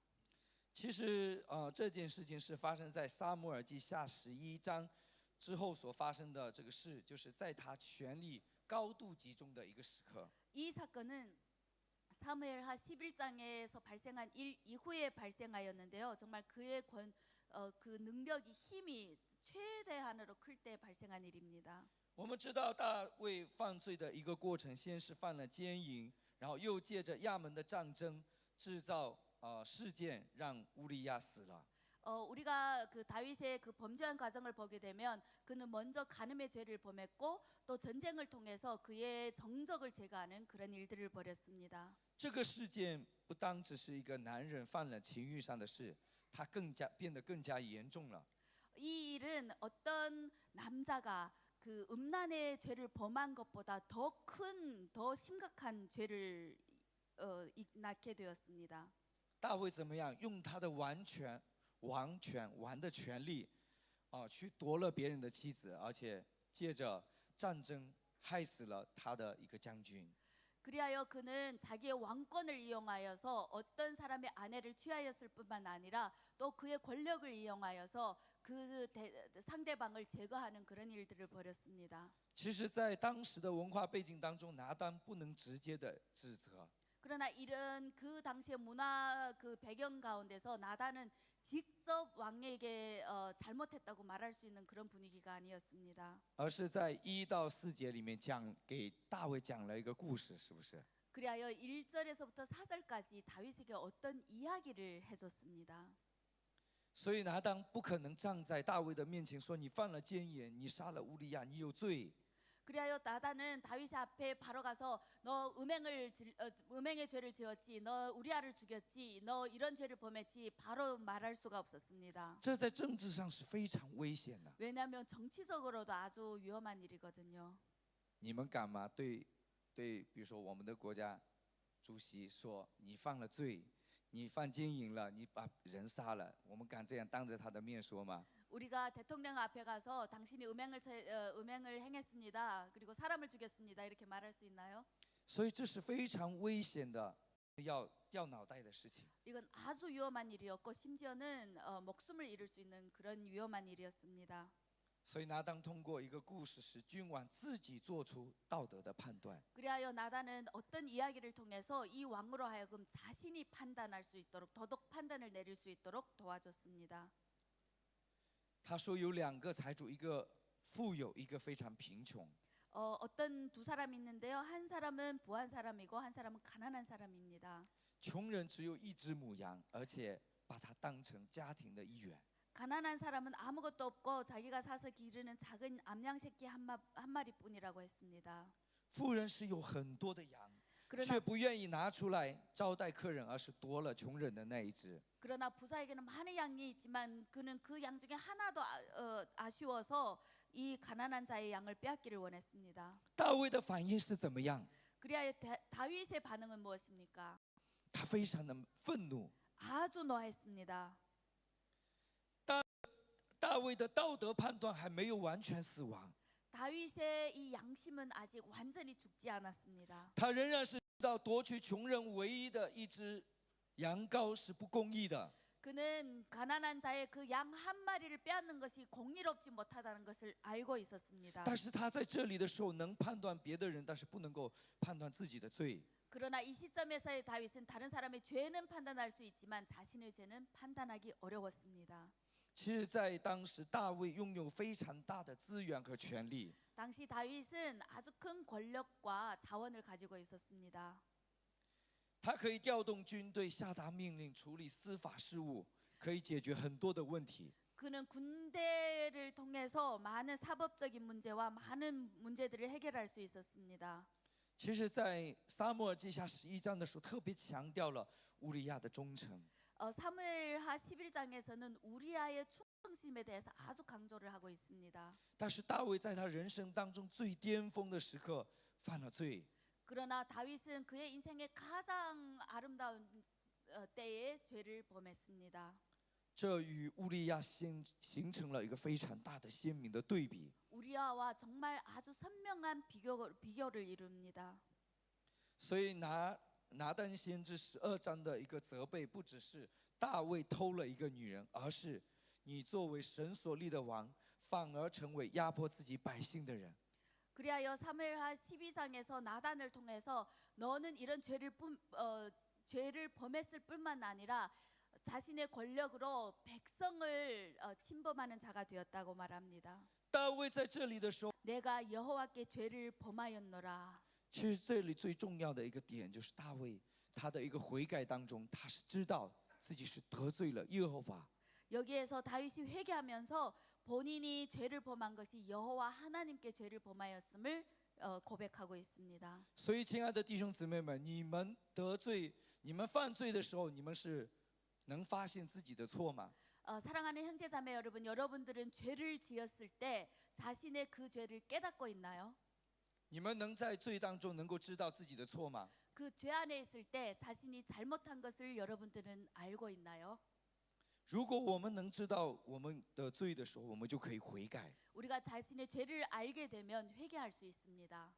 其实这件事情是发生在撒母耳记下11章之后所发生的这个事，就是在他权力高度集中的一个时刻。 이 사건은 사무엘하 11장에서 발생한 일 이후에 발생하였는데요. 정말 그의 그 능력이 힘이 최대한으로 클 때 발생한 일입니다. 我们知道大卫犯罪的一个过程，先是犯了奸淫，然后又借着亚门的战争制造事件，让乌利亚死了。 우리가 그 다윗의 그 범죄한 과정을 보게 되면 그는 먼저 간음의 죄를 범했고 또 전쟁을 통해서 그의 정적을 제거하는 그런 일들을 벌였습니다. 这个事件不单只是一个男人犯了情欲上的事，它变得更加严重了。 이 일은 어떤 남자가 그 음란의 죄를 범한 것보다 더 큰, 더 심각한 죄를 낳게 되었습니다. 大卫怎么样用他的王的权利，去夺了别人的妻子，而且借着战争害死了他的一个将军。 그리하여 그는 자기의 왕권을 이용하여서 어떤 사람의 아내를 취하였을 뿐만 아니라 또 그의 권력을 이용하여서 그 상대방을 제거하는 그런 일들을 벌였습니다. 其实，在当时的文化背景当中，拿单不能直接的指责， 그러나 이런 그 당시의 문화 그 배경 가운데서 나단은 직접 왕에게 잘못했다고 말할 수 있는 그런 분위기가 아니었습니다. 而是在1到4节里面给大卫讲了一个故事，是不是？ 그리하여 1절에서부터 4절까지 다윗에게 어떤 이야기를 해줬습니다. 所以拿单不可能站在大卫的面前说：“你犯了奸淫，你杀了乌利亚，你有罪。” 그리하여 나단은 다윗의 앞에 바로 가서 너 음행의 죄를 지었지, 너 우리아를 죽였지, 너 이런 죄를 범했지 바로 말할 수가 없었습니다. 这在政治上是非常危险的。 왜냐하면 정치적으로도 아주 위험한 일이거든요. 你们敢吗？对，比如说我们的国家主席说你犯了罪，你犯奸淫了，你把人杀了，我们敢这样当着他的面说吗？ 우리가 대통령 앞에 가서 당신이 음행을 행했습니다. 그리고 사람을 죽였습니다. 이렇게 말할 수 있나요? 所以这是非常危险的，要掉脑袋的事情。 이건 아주 위험한 일이었고 심지어는 목숨을 잃을 수 있는 그런 위험한 일이었습니다. 所以拿单通过一个故事，使君王自己做出道德的判断。 그리하여 나단은 어떤 이야기를 통해서 이 왕으로 하여금 자신이 판단할 수 있도록 도덕 판단을 내릴 수 있도록 도와줬습니다. 他说有2个财主，一个富有，一个非常贫穷。 어떤 두 사람이 있는데요. 한 사람은 부한 사람이고 한 사람은 가난한 사람입니다. 穷人只有1只母羊，而且把它当成家庭的一员。 가난한 사람은 아무것도 없고 자기가 사서 기르는 작은 암양 새끼 한 마리뿐이라고 했습니다. 富人是有很多的羊， 그러나 却不愿意拿出来招待客人，而是夺了穷人的那一只。 그러나 부자에게는 많은 양이 있지만 그는 그 양 중에 하나도 아쉬워서 이 가난한 자의 양을 빼앗기를 원했습니다. 大卫的反应是怎么样？ 그리하여 다윗의 반응은 무엇입니까? 他非常的愤怒。 아주 노했습니다. 大卫的道德判断还没有完全死亡， 다윗의 이 양심은 아직 완전히 죽지 않았습니다. 他仍然是知道夺取穷人唯一的一只羊羔是不公义的。 그는 가난한 자의 그 양 한 마리를 빼앗는 것이 공의롭지 못하다는 것을 알고 있었습니다. 但是他在这里的时候能判断别的人，但是不能够判断自己的罪。 그러나 이 시점에서의 다윗은 다른 사람의 죄는 판단할 수 있지만 자신의 죄는 판단하기 어려웠습니다. 其实，在当时，大卫拥有非常大的资源和权力。 당시 다윗은 아주 큰 권력과 자원을 가지고 있었습니다. 他可以调动军队，下达命令，处理司法事务，可以解决很多的问题。 그는 군대를 통해서 많은 사법적인 문제와 많은 문제들을 해결할 수 있었습니다. 其实，在撒母耳记下11章的时候，特别强调了乌利亚的忠诚。 사무엘하 11장에서는 우리아의 충성심에 대해서 아주 강조를 하고 있습니다. 但是大卫在他人生当中最巅峰的时刻犯了罪， 그러나 다윗은 그의 인생의 가장 아름다운 때에 죄를 범했습니다. 这与乌利亚形成了一个非常大的鲜明的对比。 우리아와 정말 아주 선명한 비교를 이룹니다. 所以拿单先知12章的一个责备，不只是大卫偷了一个女人，而是你作为神所立的王，反而成为压迫自己百姓的人。 그리하여 사무엘하 12장에서 나단을 통해서 너는 이런 죄를 범했을 뿐만 아니라 자신의 권력으로 백성을 침범하는 자가 되었다고 말합니다. 大卫在这里的时候， 내가 여호와께 죄를 범하였노라. 其实这里最重要的一个点就是大卫他的一个悔改当中，他是知道自己是得罪了耶和华。 여기에서 다윗이 회개하면서 본인이 죄를 범한 것이 여호와 하나님께 죄를 범하였음을 고백하고 있습니다. 所以，亲爱的弟兄姊妹们，你们犯罪的时候，你们是能发现自己的错吗？ 사랑하는 형제자매 여러분, 여러분들은 죄를 지었을 때 자신의 그 죄를 깨닫고 있나요? 你们能在罪当中能够知道自己的错吗？ 그 죄 안에 있을 때 자신이 잘못한 것을 여러분들은 알고 있나요? 如果我们能知道我们的罪的时候，我们就可以悔改。 우리가 자신의 죄를 알게 되면 회개할 수 있습니다.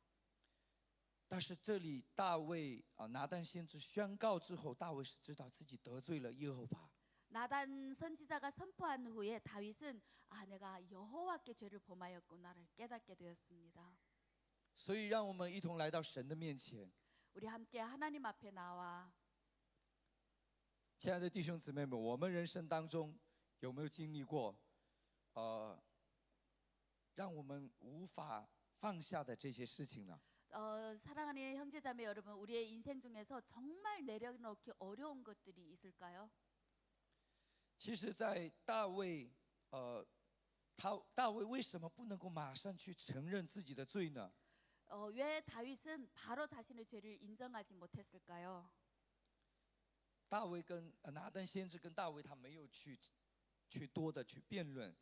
但是这里大卫拿单先知宣告之后，大卫是知道自己得罪了耶和华。 나단 선지자가 선포한 후에 다윗은 내가 여호와께 죄를 범하였구나를 깨닫게 되었습니다. 所以，让我们一同来到神的面前。 우리 함께 하나님 앞에 나와 亲爱的弟兄姊妹们，我们人生当中有没有经历过，让我们无法放下的这些事情呢？ 사랑하는 형제자매 여러분, 우리의 인생 중에서 정말 내려놓기 어려운 것들이 있을까요? 其实，在大卫，大卫为什么不能够马上去承认自己的罪呢？ 왜 다윗은 바로 자신의 죄를 인정하지 못했을까요? 大卫跟拿单先知跟大卫他没有去多的去辩论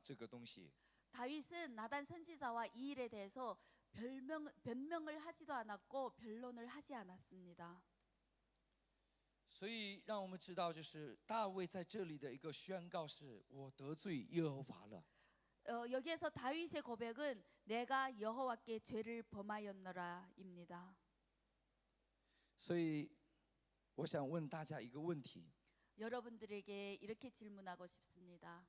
这个东西。 다윗은 나단 선지자와 이 일에 대해서 변명을 하지도 않았고 변론을 하지 않았습니다. 所以让我们知道，就是大卫在这里的一个宣告是：我得罪耶和华了。 여기에서 다윗의 고백은 내가 여호와께 죄를 범하였노라입니다. 所以，我想问大家一个问题： 여러분들에게 이렇게 질문하고 싶습니다.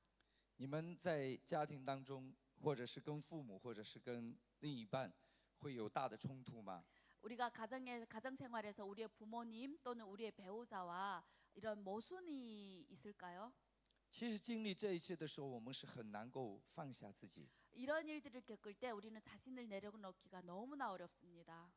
你们在家庭当中，或者是跟父母，或者是跟另一半，会有大的冲突吗？ 우리가 가정 생활에서 우리의 부모님 또는 우리의 배우자와 이런 모순이 있을까요? 其实经历这一切的时候，我们是很难够放下自己。 이런 일들을 겪을 때 우리는 자신을 내려놓기가 너무나 어렵습니다.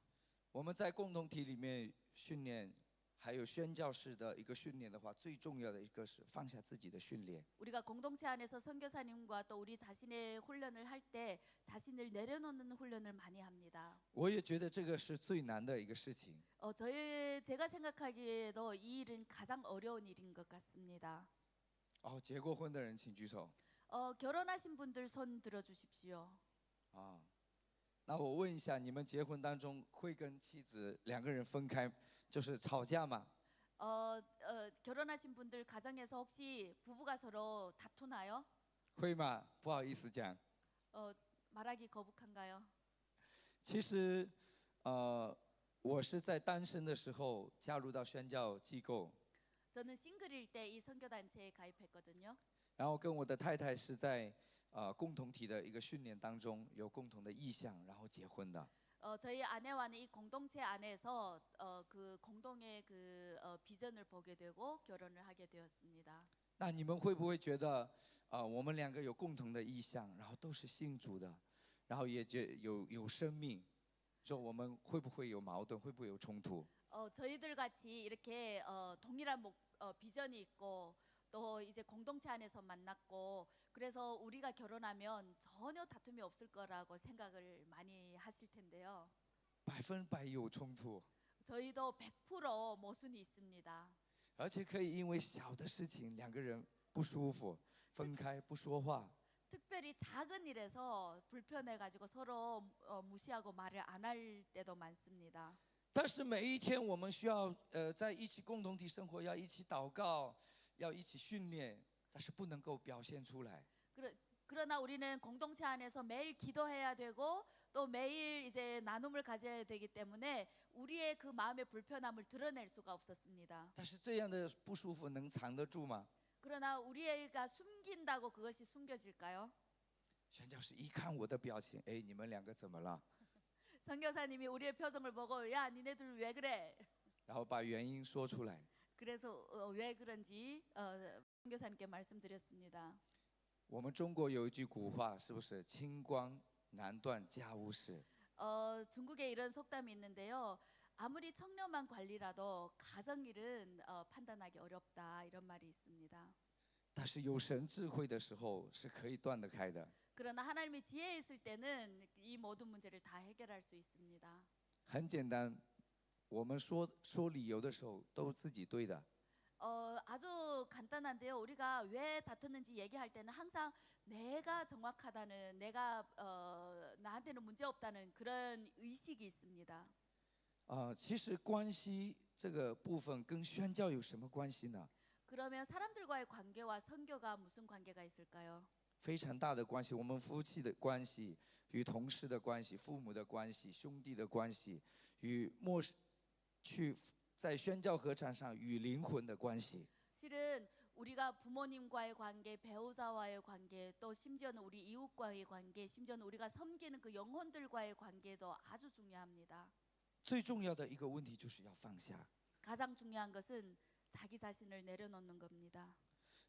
我们在共同体里面训练，还有宣教士的一个训练的话，最重要的一个是放下自己的训练。 우리가 공동체 안에서 선교사님과 또 우리 자신의 훈련을 할 때 자신을 내려놓는 훈련을 많이 합니다. 我也觉得这个是最难的一个事情。 제가 생각하기에도 이 일은 가장 어려운 일인 것 같습니다. 结过婚的人请举手。 결혼하신 분들 손 들어주십시오. 那我问一下，你们结婚当中会跟妻子两个人分开，就是吵架吗？ 결혼하신 분들 가정에서 혹시 부부가 서로 다투나요? 会吗？不好意思讲。 말하기 거북한가요? 其实，我是在单身的时候加入到宣教机构， 저는 싱글일 때 이 선교단체에 가입했거든요. 然后跟我的太太是在共同体的一个训练当中有共同的意向，然后结婚的。 저희 아내와는 이 공동체 안에서 그 공동의 비전을 보게 되고 결혼을 하게 되었습니다. 那你们会不会觉得，我们两个有共同的意向，然后都是信主的，然后也有生命，说我们会不会有矛盾，会不会有冲突？ 저희들 같이 이렇게 동일한 비전이 있고 또 이제 공동체 안에서 만났고 그래서 우리가 결혼하면 전혀 다툼이 없을 거라고 생각을 많이 하실 텐데요. 100%有冲突， 저희도 100% 모순이 있습니다. 而且可以因为小的事情两个人不舒服，分开不说话。 특별히 작은 일에서 불편해가지고 서로 무시하고 말을 안 할 때도 많습니다. 但是每一天我们需要在一起共同体生活，要一起祷告，要一起训练，但是不能够表现出来。 그러나 우리는 공동체 안에서 매일 기도해야 되고 또 매일 이제 나눔을 가져야 되기 때문에 우리의 그 마음의 불편함을 드러낼 수가 없었습니다. 但是这样的不舒服能藏得住吗？ 그러나 우리가 숨긴다고 그것이 숨겨질까요? 宣教士一看我的表情，哎，你们两个怎么了？ 선교사님이 우리의 표정을 보고 야 니네들 왜 그래? 然后把原因说出来。 그래서 왜 그런지 선교사님께 말씀드렸습니다. 我们中国有一句古话，是不是？清官难断家务事。 중국에 이런 속담이 있는데요. 아무리 청렴한 관리라도 가정일은 판단하기 어렵다 이런 말이 있습니다. 但是有神智慧的时候是可以断得开的。 그러나 하나님의 지혜에 있을 때는 이 모든 문제를 다 해결할 수 있습니다. 很简单，我们说理由的时候都自己对的。 아주 간단한데요. 우리가 왜 다퉜는지 얘기할 때는 항상 내가 정확하다는, 내가 나한테는 문제 없다는 그런 의식이 있습니다. 其实关系这个部分跟宣教有什么关系呢？ 그러면 사람들과의 관계와 선교가 무슨 관계가 있을까요? 非常大的关系，我们夫妻的关系，与同事的关系，父母的关系，兄弟的关系，与在宣教合场上与灵魂的关系。 실은 우리가 부모님과의 관계, 배우자와의 관계, 또 심지어는 우리 이웃과의 관계, 심지어는 우리가 섬기는 그 영혼들과의 관계도 아주 중요합니다. 最重要的一个问题就是要放下。 가장 중요한 것은 자기 자신을 내려놓는 겁니다.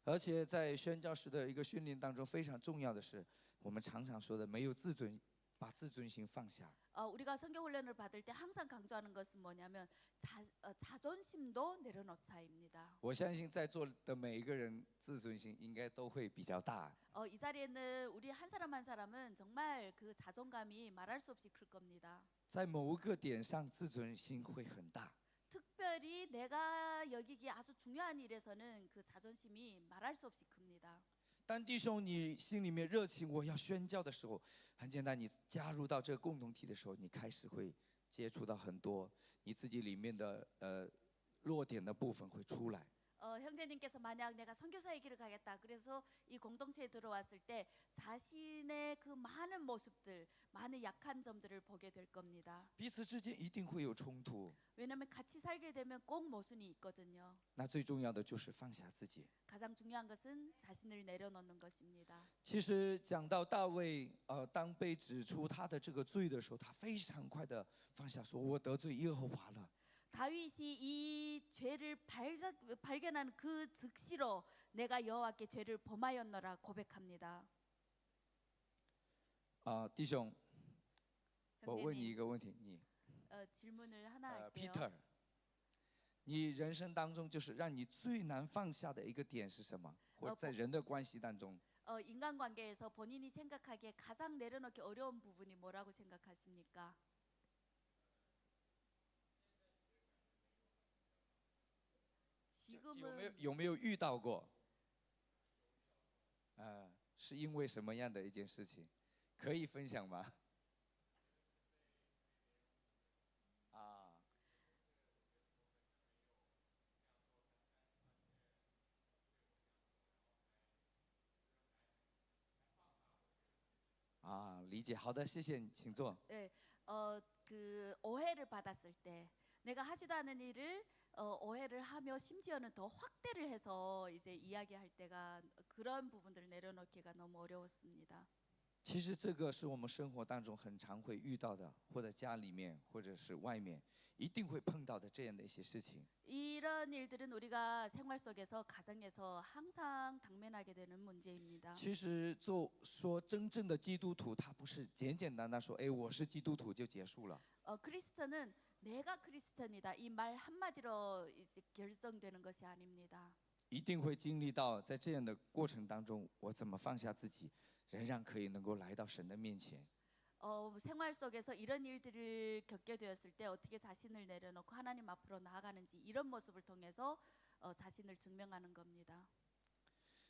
而且在宣教士的一个训练当中，非常重要的是，我们常常说的没有自尊，把自尊心放下。 우리가 선교 훈련을 받을 때 항상 강조하는 것은 뭐냐면 자존심도 내려놓자입니다. 我相信在座的每一个人自尊心应该都会比较大。 이 자리에는 우리 한 사람 한 사람은 정말 그 자존감이 말할 수 없이 클 겁니다. 在某个点上，自尊心会很大。 특별히 내가 여기기 아주 중요한 일에서는 그 자존심이 말할 수 없이 큽니다. 当弟兄你心里面热情，我要宣教的时候，很简单，你加入到这个共同体的时候，你开始会接触到很多你自己里面的弱点的部分会出来。 형제님께서 만약 내가 선교사의 길을 가겠다 그래서 이 공동체에 들어왔을 때 자신의 그 많은 모습들, 많은 약한 점들을 보게 될 겁니다. 彼此之间一定会有冲突。 왜냐하면 같이 살게 되면 꼭 모순이 있거든요. 那最重要的就是放下自己。 가장 중요한 것은 자신을 내려놓는 것입니다. 其实讲到大卫，当被指出他的这个罪的时候，他非常快的放下，说我得罪耶和华了。 다윗이 이 죄를 발견한 그 즉시로 내가 여호와께 죄를 범하였노라 고백합니다. 弟兄，我问你 형제님, 一个问题，你 질문을 하나 할게요. Peter，你人生当中就是让你最难放下的一个点是什么？或者在人的关系当中？ 인간관계에서 본인이 생각하기에 가장 내려놓기 어려운 부분이 뭐라고 생각하십니까? 有没有遇到过？是因为什么样的一件事情？可以分享吗？理解。好的，谢谢你，请坐。 네, 그 오해를 받았을 때 내가 하지도 않은 일을 오해를 하며 심지어는 더 확대를 해서 이제 이야기할 때가 그런 부분들을 내려놓기가 너무 어려웠습니다. 其实这个是我们生活当中很常会遇到的，或者家里面，或者是外面，一定会碰到的这样的一些事情。 이런 일들은 우리가 생활 속에서 가정에서 항상 당면하게 되는 문제입니다. 其实说真正的基督徒，他不是简简单单说，哎，我是基督徒就结束了。 크리스천은 내가 크리스천이다 이 말 한마디로 이제 결정되는 것이 아닙니다. 一定会经历到在这样的过程当中，我怎么放下自己，仍然可以能够来到神的面前。 생활 속에서 이런 일들을 겪게 되었을 때 어떻게 자신을 내려놓고 하나님 앞으로 나아가는지 이런 모습을 통해서 자신을 증명하는 겁니다.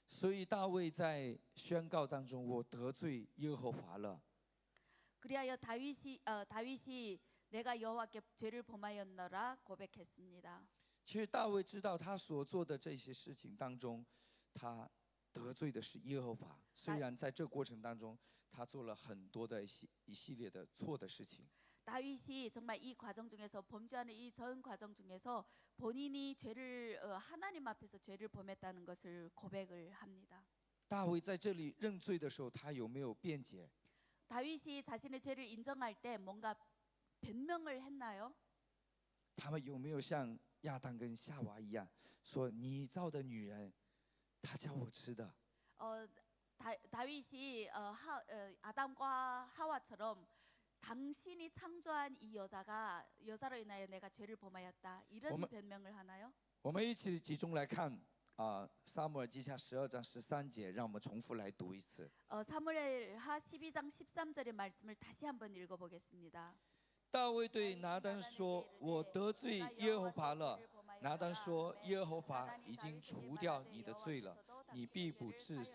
所以大卫在宣告当中，我得罪耶和华了。 그리하여 다윗이 내가 여호와께 죄를 범하였노라 고백했습니다. 其实大卫知道他所做的这些事情当中，他得罪的是耶和华。虽然在这个过程当中，他做了很多的一系列的错的事情。 다윗이 정말 이 과정 중에서 범죄하는 이 전 과정 중에서 본인이 죄를 하나님 앞에서 죄를 범했다는 것을 고백을 합니다. 大卫在这里认罪的时候，他有没有辩解？ 다윗이 자신의 죄를 인정할 때 뭔가 변명을 했나요? 他们有没有像亚当跟夏娃一样，说你造的女人，她叫我吃的？ 다윗이 아담과 하와처럼 당신이 창조한 이 여자로 인하여 내가 죄를 범하였다 이런 변명을 하나요? 我们一起集中来看撒母耳记下12章13节，让我们重复来读一次。 사무엘하 12장 13절의 말씀을 다시 한번 읽어보겠습니다. 大卫对拿单说：“我得罪耶和华了。”拿单说：“耶和华已经除掉你的罪了，你必不致死。”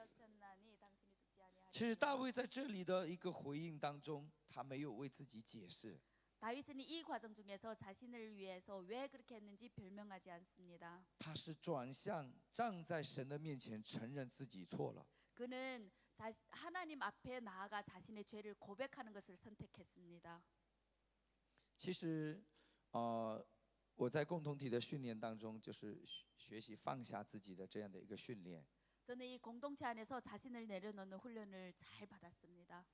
其实大卫在这里的一个回应当中，他没有为自己解释。 다윗은 이 과정 중에서 자신을 위해서 왜 그렇게 했는지 변명하지 않습니다. 他是转向站在神的面前承认自己错了。 그는 하나님 앞에 나아가 자신의 죄를 고백하는 것을 선택했습니다. 其实，我在共同体的训练当中，就是学习放下自己的这样的一个训练。 저는 이 공동체 안에서 자신을 내려놓는 훈련을 잘 받았습니다.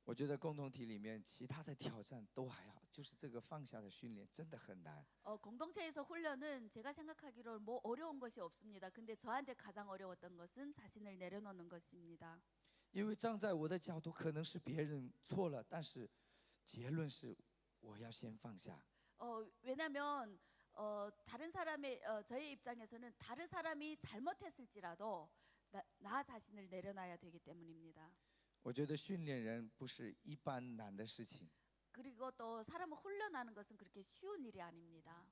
我觉得共同体里面其他的挑战都还好，就是这个放下的训练真的很难。 공동체에서 훈련은 제가 생각하기로 뭐 어려운 것이 없습니다. 근데 저한테 가장 어려웠던 것은 자신을 내려놓는 것입니다. 因为站在我的角度，可能是别人错了，但是结论是我要先放下。 왜냐하면 다른 사람의 저의 입장에서는 다른 사람이 잘못했을지라도 나 자신을 내려놔야 되기 때문입니다. 我觉得训练人不是一般难的事情。 그리고 또 사람을 훈련하는 것은 그렇게 쉬운 일이 아닙니다.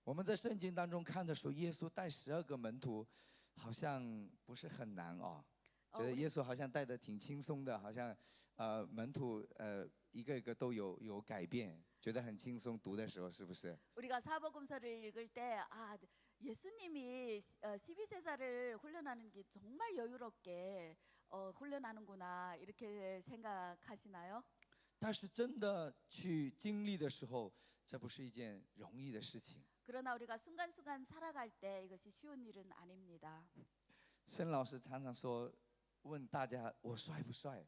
我们在圣经当中看的时候，耶稣带12个门徒，好像不是很难哦。觉得耶稣好像带得挺轻松的，好像门徒一个一个都有改变，觉得很轻松。读的时候是不是？ 우리가 사복음서를 읽을 때 예수님이 12제자를 훈련하는 게 정말 여유롭게 훈련하는구나 이렇게 생각하시나요? 但是真的去经历的时候，这不是一件容易的事情。 그러나 우리가 순간순간 살아갈 때 이것이 쉬운 일은 아닙니다. 申老师常常说，问大家我帅不帅？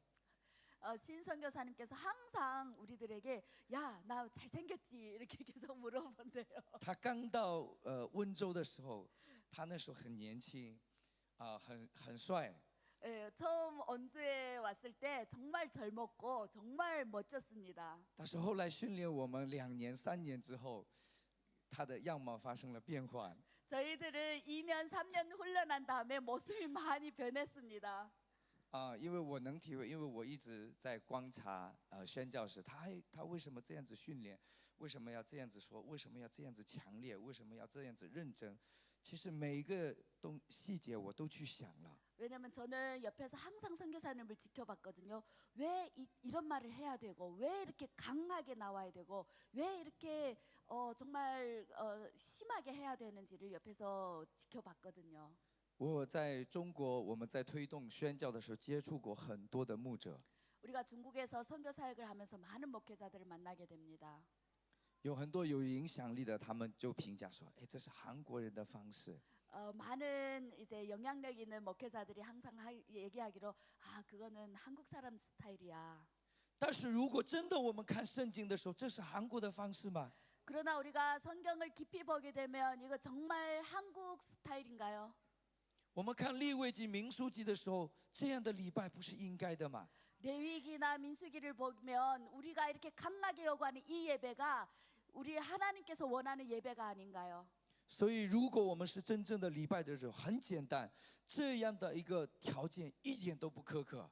신선교사님께서 항상 우리들에게 야, 나 잘생겼지 이렇게 계속 물어본대요. 他刚到温州的时候，他那时候很年轻，很帅。 처음 원주에 왔을 때 정말 젊었고 정말 멋졌습니다. 但是后来训练我们2年3年之后，他的样貌发生了变化。 저희들을 2년 3년 훈련한 다음에 모습이 많이 변했습니다. 因为我能体会，因为我一直在观察宣教士，他为什么这样子训练，为什么要这样子说，为什么要这样子强烈，为什么要这样子认真？其实每一个细节我都去想了。 왜냐면 저는 옆에서 항상 선교사님을 지켜봤거든요. 왜 이런 말을 해야 되고 왜 이렇게 강하게 나와야 되고 왜 이렇게 정말 심하게 해야 되는지를 옆에서 지켜봤거든요. 我在中国，我们在推动宣教的时候，接触过很多的牧者。 우리가 중국에서 선교 사역을 하면서 많은 목회자들을 만나게 됩니다. 有很多有影响力的，他们就评价说：“哎，这是韩国人的方式。” 많은 이제 영향력 있는 목회자들이 항상 얘기하기로 그거는 한국 사람 스타일이야. 但是如果真的我们看圣经的时候，这是韩国的方式吗？ 그러나 우리가 성경을 깊이 보게 되면 이거 정말 한국 스타일인가요? 我们看利未记、民数记的时候，这样的礼拜不是应该的吗？ 레위기나 민수기를 보면 우리가 이렇게 강하게 요구하는 이 예배가 우리 하나님께서 원하는 예배가 아닌가요? 所以，如果我们是真正的礼拜的时候，很简单，这样的一个条件一点都不苛刻。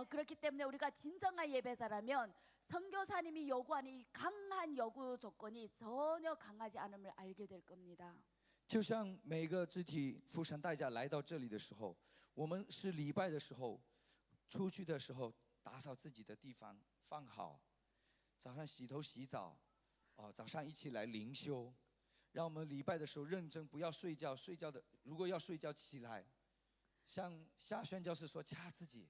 그렇기 때문에 우리가 진정한 예배자라면 선교사님이 요구하는 이 강한 요구 조건이 전혀 강하지 않음을 알게 될 겁니다. 就像每个肢体付上代价来到这里的时候，我们是礼拜的时候，出去的时候打扫自己的地方放好，早上洗头洗澡，早上一起来灵修，让我们礼拜的时候认真，不要睡觉，睡觉的如果要睡觉起来，像夏宣教士说掐自己，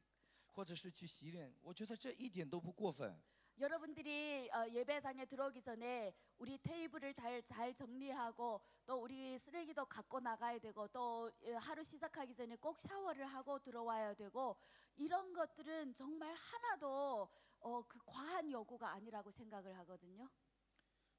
或者是去洗脸，我觉得这一点都不过分。 여러분들이 예배장에 들어오기 전에 우리 테이블을 잘 정리하고 또 우리 쓰레기도 갖고 나가야 되고 또 하루 시작하기 전에 꼭 샤워를 하고 들어와야 되고 이런 것들은 정말 하나도 그 과한 요구가 아니라고 생각을 하거든요.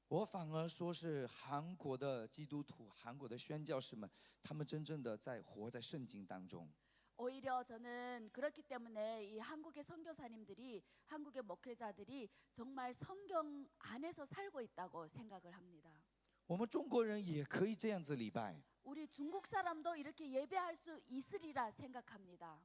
我反而说是韩国的基督徒、韩国的宣教士们，他们真正的在活在圣经当中。 오히려 저는 그렇기 때문에 이 한국의 선교사님들이 한국의 목회자들이 정말 성경 안에서 살고 있다고 생각을 합니다. 我们中国人也可以这样子礼拜。 우리 중국 사람도 이렇게 예배할 수 있으리라 생각합니다.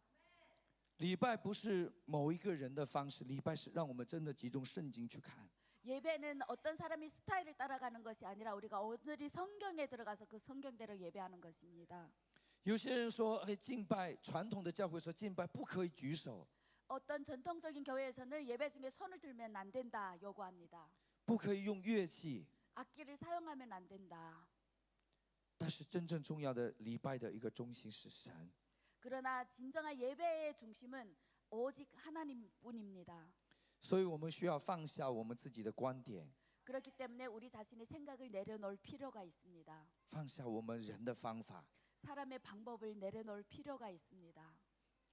礼拜不是某一个人的方式，礼拜是让我们真的集中圣经去看。 예배는 어떤 사람이 스타일을 따라가는 것이 아니라 우리가 오늘이 성경에 들어가서 그 성경대로 예배하는 것입니다. 有些人说，敬拜传统的教会说敬拜不可以举手， 어떤 전통적인 교회에서는 예배 중에 손을 들면 안 된다 요구합니다. 不可以用乐器。 악기를 사용하면 안 된다. 但是真正重要的礼拜的一个中心是神。 그러나 진정한 예배의 중심은 오직 하나님뿐입니다. 所以我们需要放下我们自己的观点， 그렇기 때문에 우리 자신의 생각을 내려놓을 필요가 있습니다. 放下我们人的方法， 사람의 방법을 내려놓을 필요가 있습니다.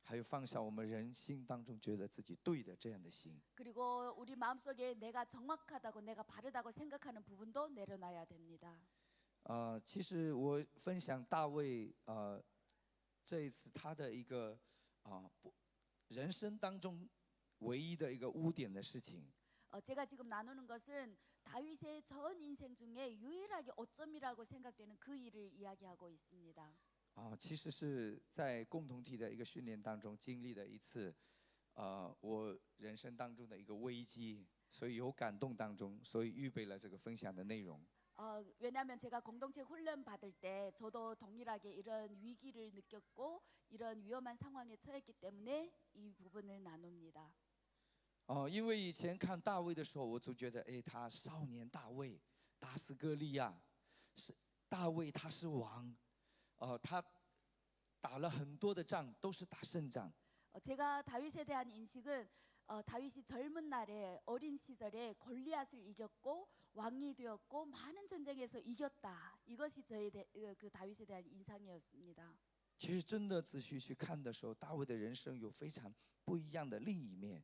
还有放下我们人心当中觉得自己对的这样的心。 그리고 우리 마음속에 내가 정확하다고 내가 바르다고 생각하는 부분도 내려놔야 됩니다. 其实我分享大卫这一次他的一个人生当中唯一的一个污点的事情。 제가 지금 나누는 것은 다윗의 전 인생 중에 유일하게 오점이라고 생각되는 그 일을 이야기하고 있습니다. 其实是在共同体的一个训练当中经历的一次，我人生当中的一个危机，所以有感动当中，所以预备了这个分享的内容。 왜냐하면 제가 공동체 훈련 받을 때 저도 동일하게 이런 위기를 느꼈고 이런 위험한 상황에 처했기 때문에 이 부분을 나눕니다. 因为以前看大卫的时候，我就觉得，他少年大卫打死歌利亚，是大卫他是王，他打了很多的仗，都是打胜仗。 제가 다윗에 대한 인식은 다윗이 젊은 날에 어린 시절에 골리앗을 이겼고 왕이 되었고 많은 전쟁에서 이겼다. 이것이 그 다윗에 대한 인상이었습니다. 其实真的仔细去看的时候，大卫的人生有非常不一样的另一面。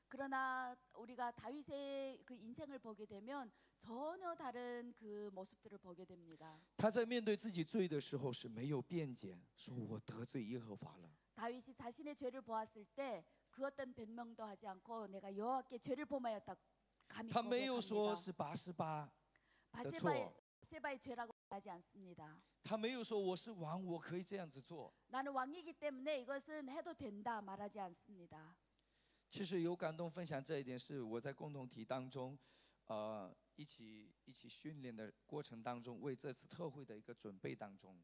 그러나 우리가 다윗의 그 인생을 보게 되면 전혀 다른 그 모습들을 보게 됩니다. 他在面对自己罪的时候是没有辩解，说我得罪耶和华了。 다윗이 자신의 죄를 보았을 때 그 어떤 변명도 하지 않고 내가 여호와께 죄를 범하였다 감히 他没有说 고백합니다. 是拔示巴， 바세바의 죄라고 하지 않습니다. 他没有说我是王，我可以这样子做。 나는 왕이기 때문에 이것은 해도 된다 말하지 않습니다. 其实有感动分享这一点，是我在共同体当中，一起训练的过程当中，为这次特会的一个准备当中，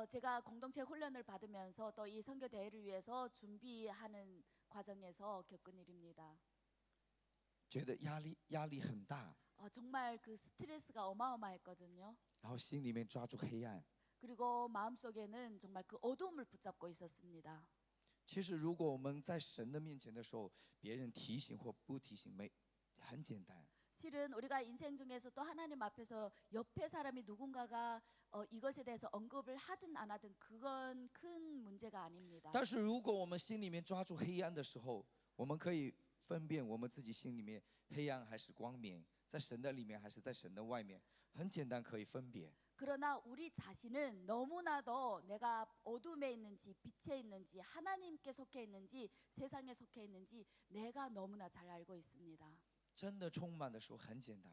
제가 공동체 훈련을 받으면서 또 이 선교 대회를 위해서 준비하는 과정에서 겪은 일입니다. 觉得压力很大， 정말 그 스트레스가 어마어마했거든요. 然后心里面抓住黑暗。 그리고 마음속에는 정말 그 어두움을 붙잡고 있었습니다. 其实如果我们在神的面前的时候，别人提醒或不提醒，很简单。 실은 우리가 인생 중에서 또 하나님 앞에서 옆에 사람이 누군가가 이것에 대해서 언급을 하든 안 하든 그건 큰 문제가 아닙니다. 但是如果我们心里面抓住黑暗的时候，我们可以分辨我们自己心里面黑暗还是光明，在神的里面还是在神的外面，很简单可以分别。 그러나 우리 자신은 너무나도 내가 어둠에 있는지 빛에 있는지 하나님께 속해 있는지 세상에 속해 있는지 내가 너무나 잘 알고 있습니다. 真的充满的时候很简单，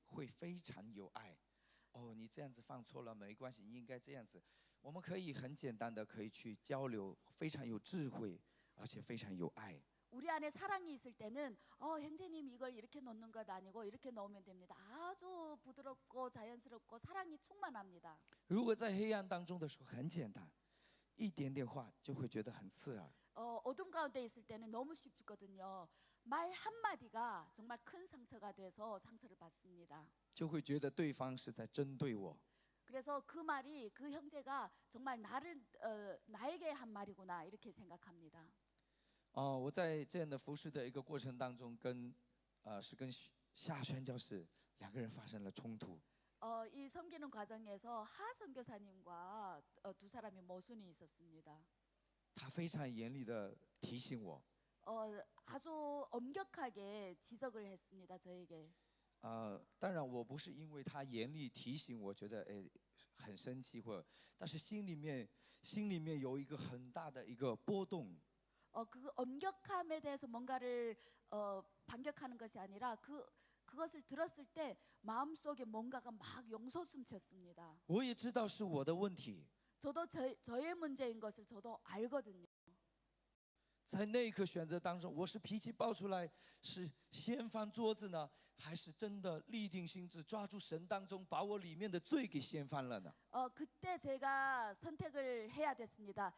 会非常有爱。你这样子放错了没关系，你应该这样子。我们可以很简单的可以去交流，非常有智慧，而且非常有爱。 우리 안에 사랑이 있을 때는 형제님 이걸 이렇게 놓는 것 아니고 이렇게 놓으면 됩니다. 아주 부드럽고 자연스럽고 사랑이 충만합니다. 如果在黑暗当中的时候很简单，一点点话就会觉得很刺耳。 어둠 가운데 있을 때는 너무 쉽거든요. 말 한마디가 정말 큰 상처가 돼서 상처를 받습니다. 就会觉得对方是在针对我。 그래서 그 말이 그 형제가 정말 나에게 한 말이구나 이렇게 생각합니다. 我在这样的服侍的一个过程当中，跟夏宣教士两个人发生了冲突。 이 섬기는 과정에서 하 선교사님과 두 사람이 모순이 있었습니다. 他非常严厉的提醒我， 아주 엄격하게 지적을 했습니다. 저에게. 当然我不是因为他严厉提醒我觉得很生气但是心里面有一个很大的一个波动。 그 엄격함에 대해서 뭔가를 반격하는 것이 아니라 그것을 들었을 때 마음속에 뭔가가 막 용솟음쳤습니다. 我也知道是我的问题， 저도 저의 문제인 것을 저도 알거든요. 在那一刻选择当中，我是脾气爆出来，是掀翻桌子呢，还是真的立定心志抓住神当中把我里面的罪给掀翻了呢？ 그때 제가 선택을 해야 됐습니다.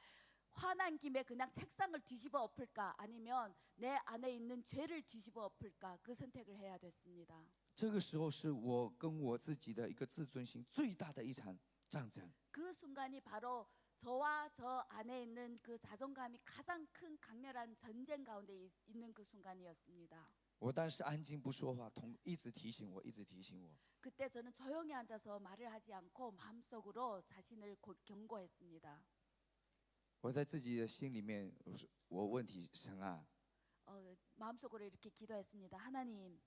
화난 김에 그냥 책상을 뒤집어 엎을까 아니면 내 안에 있는 죄를 뒤집어 엎을까 그 선택을 해야 됐습니다. 这个时候是我跟我自己的一个自尊心最大的一场战争。 그 순간이 바로 저와 저 안에 있는 그 자존감이 가장 큰 강렬한 전쟁 가운데 있는 그 순간이었습니다. 我当时安静不说话，一直提醒我，一直提醒我。 그때 저는 조용히 앉아서 말을 하지 않고 마음속으로 자신을 경고했습니다. 我在自己的心里面，我问题神啊， 마음속으로 이렇게 기도했습니다. 하나님,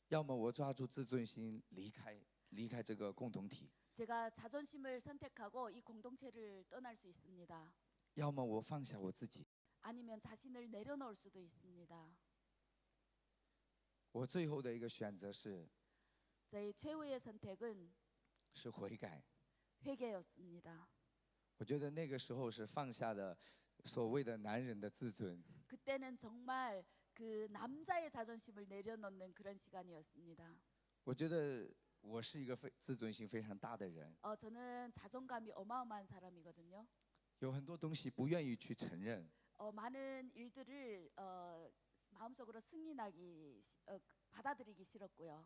要么我抓住自尊心离开这个共同体， 제가 자존심을 선택하고 이 공동체를 떠날 수 있습니다. 要么我放下我自己。 아니면 자신을 내려놓을 수도 있습니다. 我最后的一个选择是 저의 최후의 선택은 悔改。 회개였습니다. 我觉得那个时候是放下了所谓的男人的自尊。 그때는 정말 그 남자의 자존심을 내려놓는 그런 시간이었습니다. 我觉得我是一个自尊心非常大的人， 저는 자존감이 어마어마한 사람이거든요. 有很多东西不愿意去承认。 많은 일들을 마음속으로 받아들이기 싫었고요.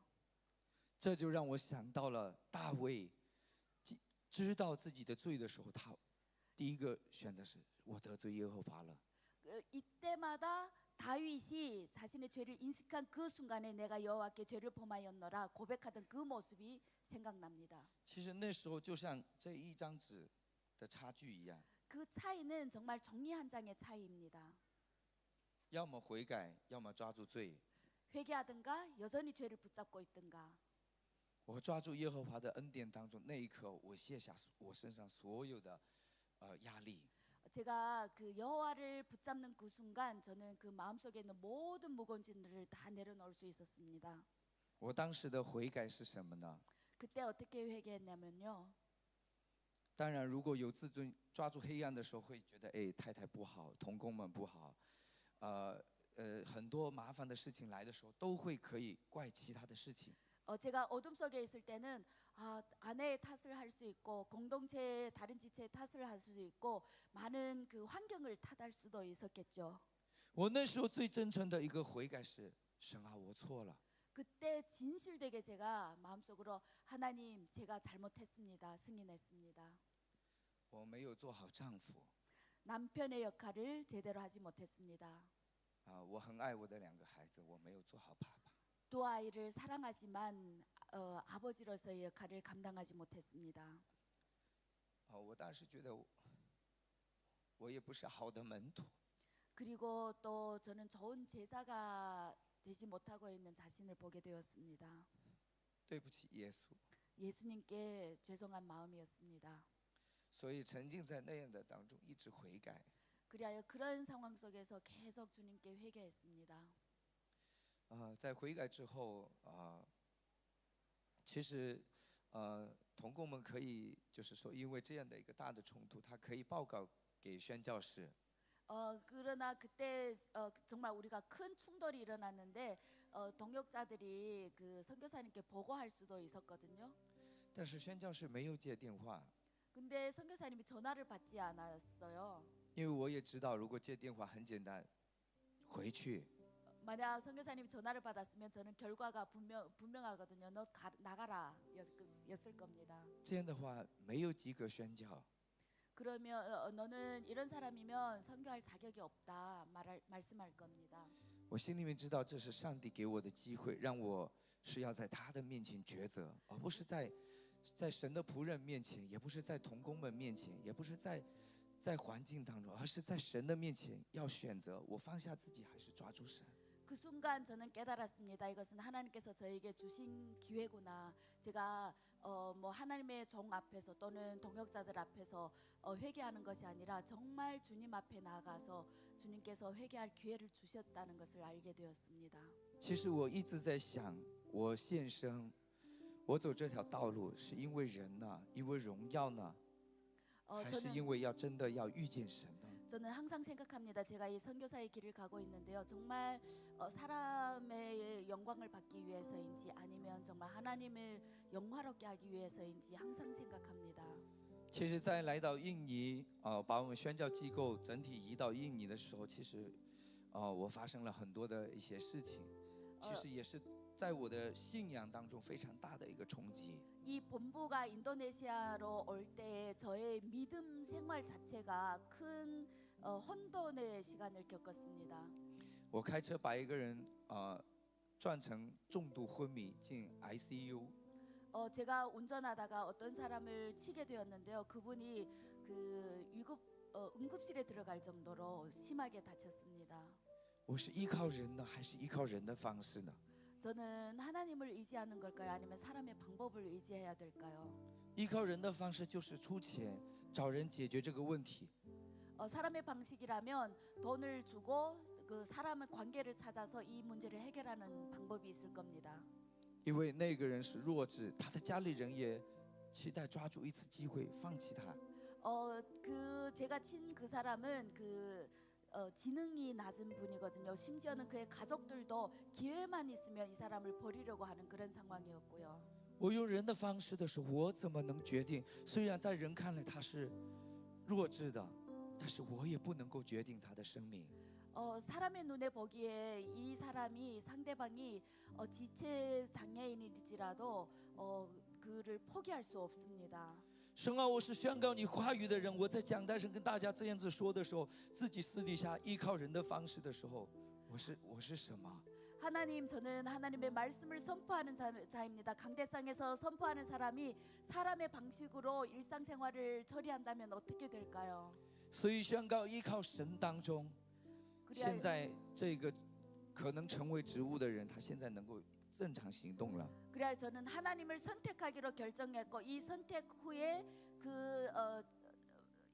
这就让我想到了大卫，知道自己的罪的时候，他第一个选择是我得罪耶和华了。 이때마다 다윗이 자신의 죄를 인식한 그 순간에 내가 여호와께 죄를 범하였노라 고백하던 그 모습이 생각납니다. 其实那时候就像这一张纸的差距一样， 그 차이는 정말 종이 한 장의 차이입니다. 要么悔改，要么抓住罪。 회개하든가 여전히 죄를 붙잡고 있든가. 我抓住耶和华的恩典当中，那一刻我卸下我身上所有的压力。 제가 그 여호와를 붙잡는 그 순간 저는 그 마음속에 있는 모든 무거운 짐들을 다 내려놓을 수 있었습니다. 我当时的悔改是什么呢？ 그때 어떻게 회개했냐면요. 当然，如果有自尊，抓住黑暗的时候，会觉得太太不好，同工们不好，很多麻烦的事情来的时候，都会可以怪其他的事情。 제가 어둠 속에 있을 때는 아내의 탓을 할 수 있고 공동체의 다른 지체의 탓을 할 수 있고 많은 그 환경을 탓할 수도 있었겠죠. 我那时候最真诚的一个悔改是：神啊，我错了。 그때 진실되게 제가 마음속으로 하나님 제가 잘못했습니다. 승인했습니다. 我没有做好丈夫。 남편의 역할을 제대로 하지 못했습니다. 我很爱我的两个孩子，我没有做好爸爸。 두 아이를 사랑하지만 아버지로서의 역할을 감당하지 못했습니다. 我当时觉得我也不是好的门徒。 그리고 또 저는 좋은 제자가 되지 못하고 있는 자신을 보게 되었습니다. 对不起，耶稣。 예수님께 죄송한 마음이었습니다. 所以沉浸在那样的当中，一直悔改。 그리하여 그런 상황 속에서 계속 주님께 회개했습니다. 在悔改之后其实同工们可以就是说，因为这样的一个大的冲突，他可以报告给宣教士。 그러나 그때 정말 우리가 큰 충돌이 일어났는데 동역자들이 그 선교사님께 보고할 수도 있었거든요. 但是宣教士没有接电话， 근데 선교사님이 전화를 받지 않았어요. 因为我也知道，如果接电话很简单，回去。 만약 선교사님이 전화를 받았으면 저는 결과가 분명하거든요. 너 나가라 였을 겁니다. 这样的话没有资格宣教。 그러면 너는 이런 사람이면 선교할 자격이 없다 말씀할 겁니다. 我心里面知道这是上帝给我的机会，让我是要在他的面前抉择，而不是在神的仆人面前，也不是在同工们面前，也不是在环境当中，而是在神的面前要选择，我放下自己还是抓住神。 그 순간 저는 깨달았습니다. 이것은 하나님께서 저에게 주신 기회구나. 제가 뭐 하나님의 종 앞에서 또는 동역자들 앞에서 회개하는 것이 아니라 정말 주님 앞에 나가서 주님께서 회개할 기회를 주셨다는 것을 알게 되었습니다. 其实我一直在想，我献身，我走这条道路，是因为人呢，因为荣耀呢，还是因为要真的要遇见神呢？ 저는 항상 생각합니다. 제가 이 선교사의 길을 가고 있는데요. 정말 사람의 영광을 받기 위해서인지 아니면 정말 하나님을 영화롭게 하기 위해서인지 항상 생각합니다. 其实，在来到印尼，把我们宣教机构整体移到印尼的时候，其实，我发生了很多的一些事情，其实也是在我的信仰当中非常大的一个冲击。 이 본부가 인도네시아로 올 때 저의 믿음 생활 자체가 큰 혼돈의 시간을 겪었습니다. 我开车把一个人撞成重度昏迷进 ICU。 제가 운전하다가 어떤 사람을 치게 되었는데요. 그분이 그 응급실에 들어갈 정도로 심하게 다쳤습니다. 我是依靠人呢，还是依靠人的方式呢？ 저는 하나님을 의지하는 걸까요? 아니면 사람의 방법을 의지해야 될까요? 依靠人的方式就是出钱找人解决这个问题。 사람의 방식이라면 돈을 주고 그 사람의 관계를 찾아서 이 문제를 해결하는 방법이 있을 겁니다. 因为那个人是弱智，他的家里人也期待抓住一次机会放弃他。 그 제가 친 그 사람은 그 지능이 낮은 분이거든요. 심지어는 그의 가족들도 기회만 있으면 이 사람을 버리려고 하는 그런 상황이었고요. 我用人的方式的时候，我怎么能决定？虽然在人看来他是弱智的，但是我也不能够决定他的生命。 사람의 눈에 보기에 이 사람이 상대방이 지체 장애인일지라도 그를 포기할 수 없습니다. 神啊，我是宣告你话语的人。我在讲台上跟大家这样子说的时候，自己私底下依靠人的方式的时候，我是什么？ 하나님, 저는 하나님의 말씀을 선포하는 자입니다. 강대상에서 선포하는 사람이 사람의 방식으로 일상생활을 처리한다면 어떻게 될까요? 所以宣告依靠神当中，现在这个可能成为植物的人，他现在能够正常行动了。 그래야 저는 하나님을 선택하기로 결정했고 이 선택 후에 그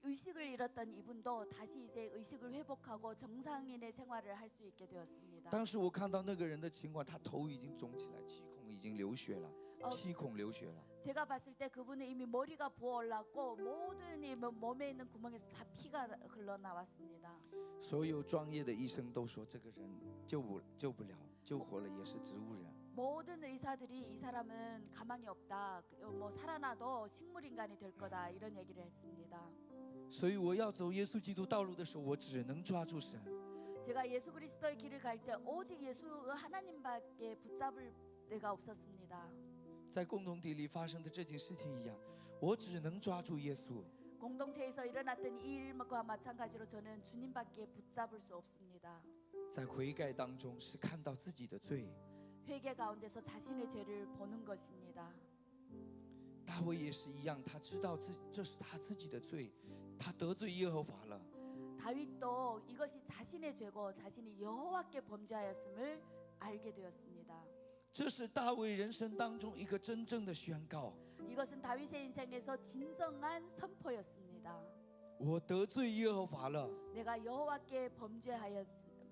의식을 잃었던 이분도 다시 이제 의식을 회복하고 정상인의 생활을 할 수 있게 되었습니다. 当时我看到那个人的情况，他头已经肿起来，七孔已经流血了，七孔流血了。 제가 봤을 때 그분은 이미 머리가 부어올랐고 모든 이 몸에 있는 구멍에서 다 피가 흘러나왔습니다. 所有专业的医生都说这个人救不了，救活了也是植物人。 모든 의사들이 이 사람은 가망이 없다. 뭐 살아나도 식물인간이 될 거다 이런 얘기를 했습니다. 所以我要走耶稣基督道路的时候，我只能抓住神。 제가 예수 그리스도의 길을 갈 때 오직 예수 하나님밖에 붙잡을 데가 없었습니다. 在共同体里发生的这件事情一样，我只能抓住耶稣。 공동체에서 일어났던 이 일과 마찬가지로 저는 주님밖에 붙잡을 수 없습니다. 在悔改当中是看到自己的罪。 회개 가운데서 자신의 죄를 보는 것입니다. 大卫也是一样，他知道这是他自己的罪，他得罪耶和华了。 다윗도 이것이 자신의 죄고 자신이 여호와께 범죄하였음을 알게 되었습니다. 这是大卫人生当中一个真正的宣告。 이것은 다윗의 인생에서 진정한 선포였습니다. 我得罪耶和华了， 내가 여호와께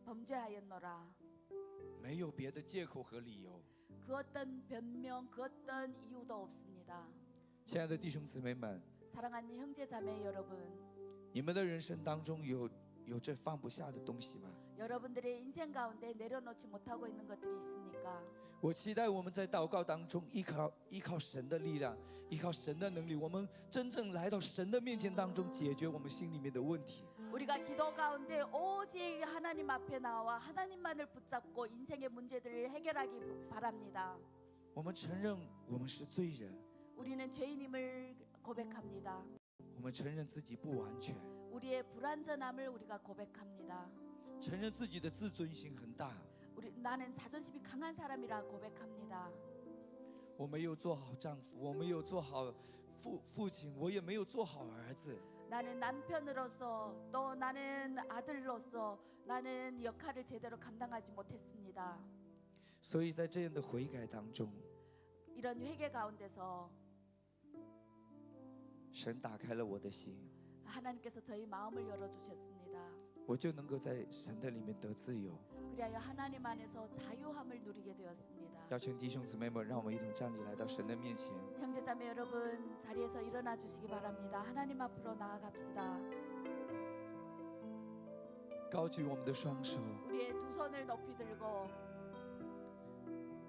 범죄하였노라. 没有别的借口和理由。 그 어떤 변명, 그 어떤 이유도 없습니다. 亲爱的弟兄姊妹们， 사랑하는 형제 자매 여러분, 你们的人生当中有有这放不下的东西吗？ 여러분들의 인생 가운데 내려놓지 못하고 있는 것들이 있습니까? 我期待我们在祷告当中依靠神的力量，依靠神的能力，我们真正来到神的面前当中，解决我们心里面的问题。 우리가 기도 가운데 오직 하나님 앞에 나와 하나님만을 붙잡고 인생의 문제들을 해결하기 바랍니다. 我们承认我们是罪人， 우리는 죄인임을 고백합니다. 我们承认自己不完全， 우리의 불완전함을 우리가 고백합니다. 承认自己的自尊心很大， 나는 자존심이 강한 사람이라 고백합니다. 我没有做好丈夫，我没有做好父亲，我也没有做好儿子。 나는 남편으로서 또 나는 아들로서 나는 역할을 제대로 감당하지 못했습니다. 所以在这样的悔改当中， 이런 회개 가운데서 神打开了我的心， 하나님께서 저희 마음을 열어주셨습니다. 我就能够在神的里面得自由。 그리하여 하나님 안에서 자유함을 누리게 되었습니다. 邀请弟兄姊妹们，让我们一同站立来到神的面前。 형제자매 여러분 자리에서 일어나 주시기 바랍니다. 하나님 앞으로 나아갑시다. 高举我们的双手， 우리의 두 손을 높이 들고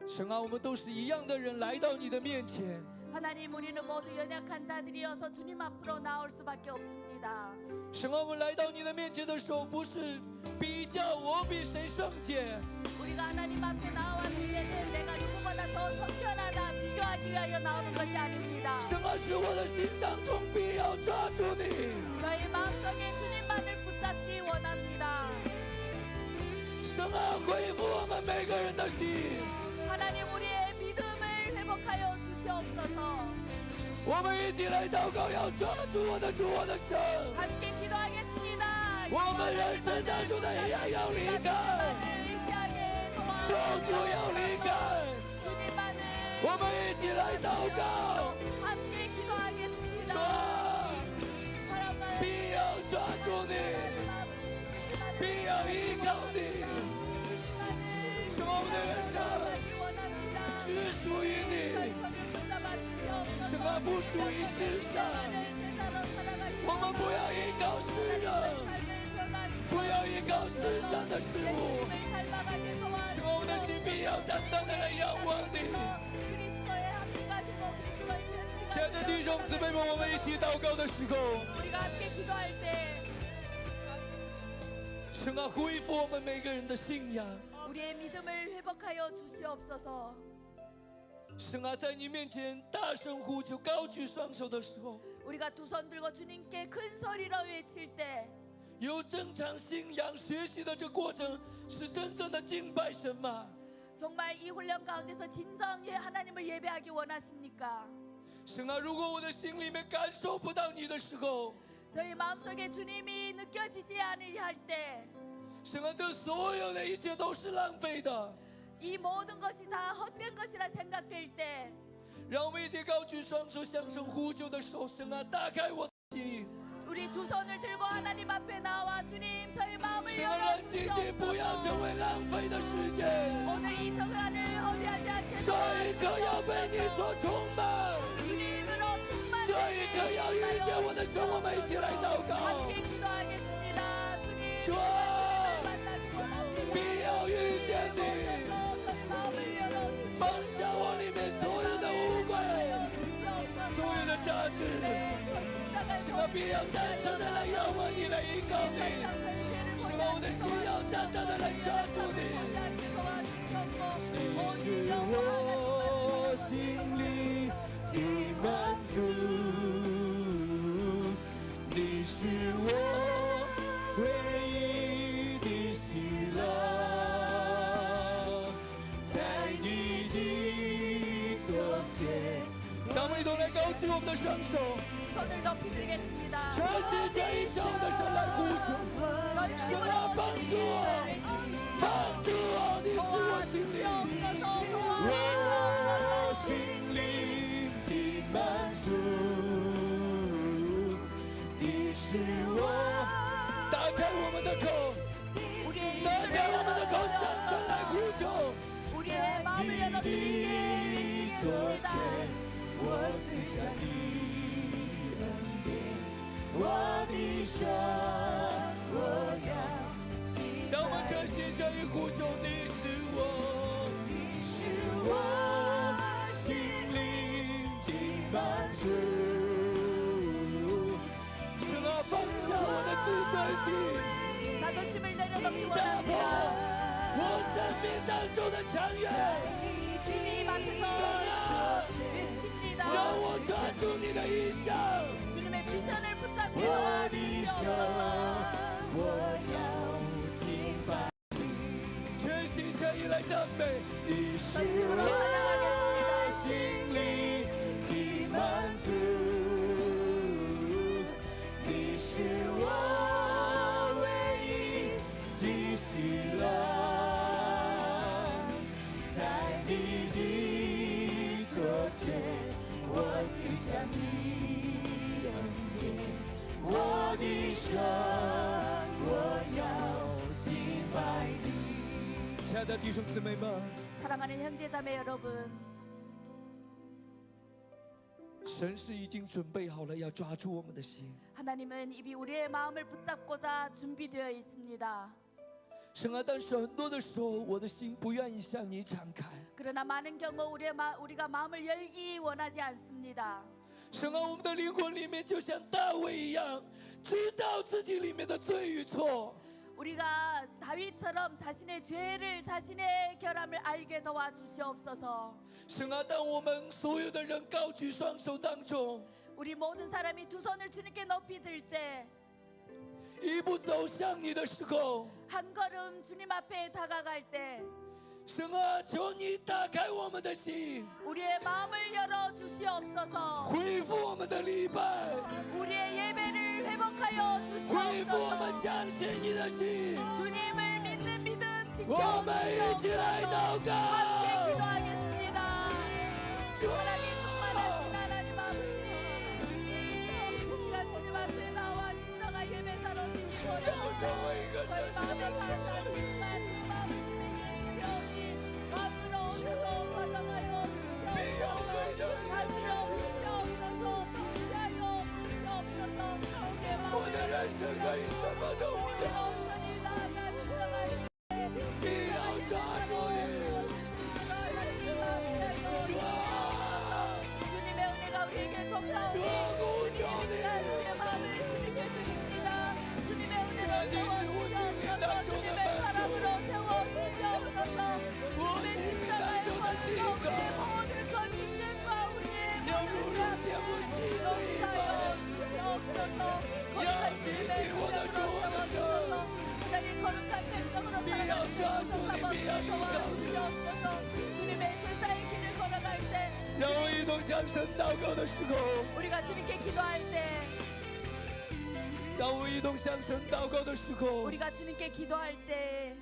神啊，我们都是一样的人，来到你的面前。 하나님 우리는 모두 연약한 자들이어서 주님 앞으로 나올 수밖에 없습니다. 神啊，我们来到你的面前的时候，不是比较我比谁圣洁， 우리가 하나님 앞에 나왔을 때는 내가 누구보다 더 선견하다 비교하기 위하여 나오는 것이 아닙니다. 神啊，是我的心当中必要抓住你。 저희 마음속에 주님만을 붙잡기 원합니다. 神啊，恢复我们每个人的心。 하나님 우리의 믿음을 회복하여 주시옵소서. 我们一起来祷告，要抓住我的主，我的神。 함께 기도하겠습니다. 我们人生当中的一样要离开， 의지하게 咒诅要离开。 주님만을 我们一起来祷告， 함께 기도하겠습니다. 抓，必要抓住你，必要依靠你。是我们的人生只属于你，什么不属于世上。我们不要依靠世人，不要依靠世上的事物。是我们的心必要单单的来仰望你。亲爱的弟兄姊妹们，我们一起祷告的时候， 우리가 함께 기도할 때 神啊，恢复我们每个人的信仰。 우리의 믿음을 회복하여 주시옵소서. 神啊，在你面前大声呼求，高举双手的时候， 우리가 두 손 들고 주님께 큰 소리로 외칠 때 有正常信仰学习的这过程，是真正的敬拜神吗？ 정말 이 훈련 가운데서 진정의 하나님을 예배하기 원하십니까? 神啊，如果我的心里面感受不到你的时候， 저희 마음속에 주님이 느껴지지 않으려 할 때 神啊，这所有的一切都是浪费的。 이 모든 것이 다 헛된 것이라 생각될 때 让我们一起高举双手，向神呼求的时候，神啊，打开我的心。 우리 두 손을 들고 하나님 앞에 나와 주님 저희 마음을 神啊，让今天不要 열어주시옵소서. 成为浪费的时间。 오늘 이 성간을 허비하지 않게 这一刻要被你所充满， 주님으로 这 충만히 一刻要遇见我的神，我们一起来祷告。 함께 기도하겠습니다. 주님 主啊，必要遇见你， 마음을 열어주시옵소서. 放下我里面所有的污秽，所有的价值。神啊，必要单纯的来仰望你，来依靠你。神啊，我的心要单单的来抓住你。你是我心里的满足，你是我唯一的喜乐，在你的左前。让我们一同来高举我们的双手， 손을 높이 들겠습니다. 全世界以上的神来呼求， 저희 神 힘으로 啊，帮助我，帮助我，你是我心里。 我心灵的满足，你是我。打开我们的口，打开我们的口，向神来呼求。 우리의 마음을 열어 你的所见，我赐下你恩典，我的神，我要声音呼求，你是我，你是我心灵的满足。神啊，放下我的自尊心， 자존심을 내려놓기 打破 원합니다. 我生命当中的强援。 주님 앞에서 외칩니다. 让我抓住你的意象， 주님의 비전을 붙잡게 我的手， 도와주시옵소서. 我要敬拜，全心全意来赞美。你是 전심으로 我 찬양하겠습니다. 心灵的满足，你是我唯一的喜乐，在你的左前，我赐下你恩典，我的神，我要敬拜你。 亲爱的弟兄姊妹们， 사랑하는 형제자매 여러분, 神是已经准备好了要抓住我们的心。 하나님은 이미 우리의 마음을 붙잡고자 준비되어 있습니다. 神啊，但是很多的时候，我的心不愿意向你敞开。 그러나 많은 경우 우리가 마음을 열기 원하지 않습니다. 神啊，我们的灵魂里面就像大卫一样，知道自己里面的罪与错。 우리가 다윗처럼 자신의 죄를 자신의 결함을 알게 도와주시옵소서. 神啊，当我们所有的人高举双手当中， 우리 모든 사람이 두 손을 주님께 높이 들 때, 一步走向你的时候， 한 걸음 주님 앞에 다가갈 때, 神啊，求你打开我们的心， 우리의 마음을 열어 주시옵소서. 恢复我们的礼拜， 우리의 예배를 회복하여 恢复我们 주시옵소서. 相信你的心。 주님을 믿는 믿음 我们一起来 지켜주시옵소서. 祷告。 함께 기도하겠습니다. 하나님 충만하신 하나님 아버지, 이 시간 주님 앞에 나와 진정한 예배자로 드리고 저희 마음에 반한 충만 그 마음을 주님께 드려오니 가슴으로 오셔서 활성하여 주시옵소서. 가슴으로 주시옵소서. 통치하여 주시옵소서. 우리의 我的 마음을 人生可以什么都不要， 온전히 나아가 진정한 你要抓住你。 주님의 은혜가 우리에게 좋사오니 우리의 마음을 주님께 드립니다. 주님의 은혜로 채워주시옵소서. 주님의 사랑으로 채워주시옵소서. 주님의 진정한 삶 가운데 모든 것 인생과 우리의 모든 죄악을 용서하여 주시옵소서. 거룩한 주님의 백성으로 채워주셔서 하나님 거룩한 백성으로 살아가는 도와주시옵소서. 주님의 제사의 길을 걸어갈 때 让我一同向神祷告的时候， 우리가 주님께 기도할 때 让我一同向神祷告的时候， 우리가 주님께 기도할 때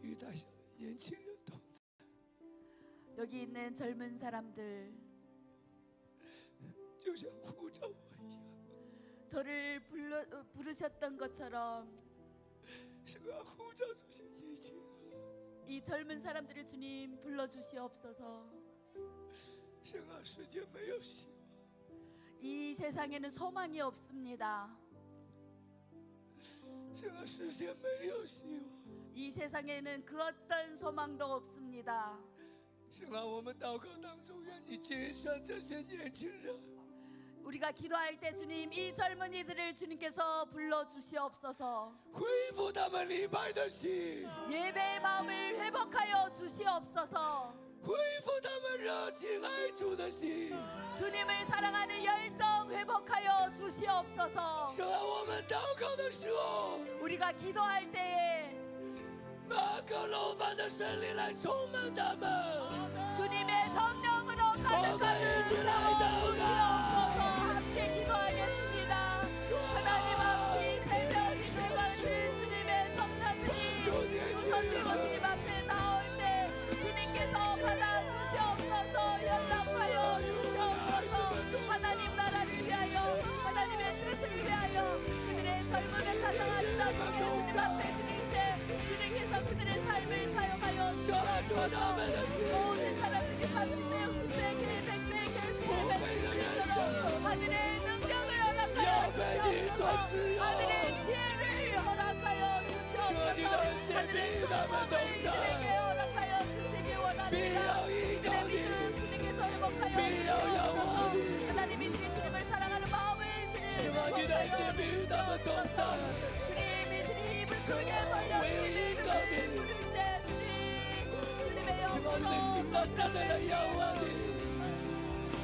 与大小的年轻人同在， 여기 있는 젊은 사람들 就像呼召我一样。 저를 부르셨던 것처럼 神啊，呼召这些年轻人， 이 젊은 사람들을 주님 불러주시옵소서. 神啊，世界没有希望， 이 세상에는 소망이 없습니다. 神啊，世界没有希望。 이 세상에는 그 어떤 소망도 없습니다. 神啊，我们祷告当中，愿你拣选这些年轻人， 우리가 기도할 때 주님 이 젊은이들을 주님께서 불러주시옵소서. 恢复他们礼拜的心， 예배의 마음을 회복하여 주시옵소서. 恢复他们热情爱主的心。 주님을 사랑하는 열정 회복하여 주시옵소서. 神啊，我们祷告的时候， 우리가 기도할 때에 那个楼房的圣灵来充满他们。 주님의 성령으로 가득하게 주시옵소서. 함께 기도하겠습니다. 하나님 아버지 새벽이 되거든 주님의 성령들이 두 손 들고 주님 앞에 나올 때 주님께서 받아주시옵소서. 연락하여 주시옵소서. 하나님 나라를 위하여 하나님의 뜻을 위하여 그들의 삶을 가정하는 나중에 주님 앞에 드릴 때 주님께서 그들의 삶을 사용하여 주시옵소서. 们同在。 주님이 드림을 크게 벌려 주님의 은혜를 부를 때 주님의 希望你的 영광으로 心单单的来仰望你。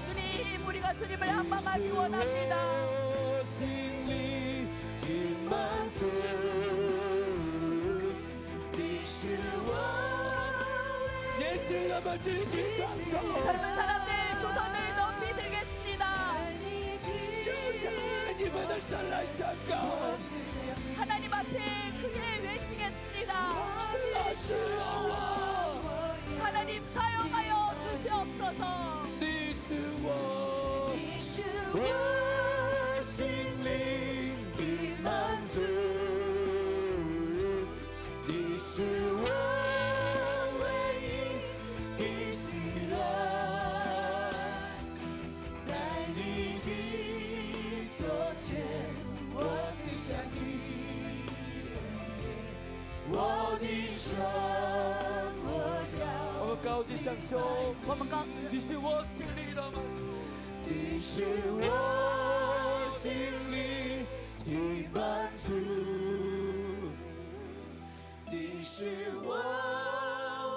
주님 우리가 주님을 한방하기 원합니다. 我心里的满足，你是我。年轻人们举起双手， 젊은 사람들 두 손을 높이 들겠습니다. 你们的神来宣告。 하나님 앞에 크게 외치겠습니다. 是我， 하나님 사용하여 주시옵소서. 你是我，我心灵的满足，你是我唯一的喜乐，在你的所见，我思想你，我的神，我要。 我们高举双手， 我们高你是我心里的满足。 你是我心里的满足，你是我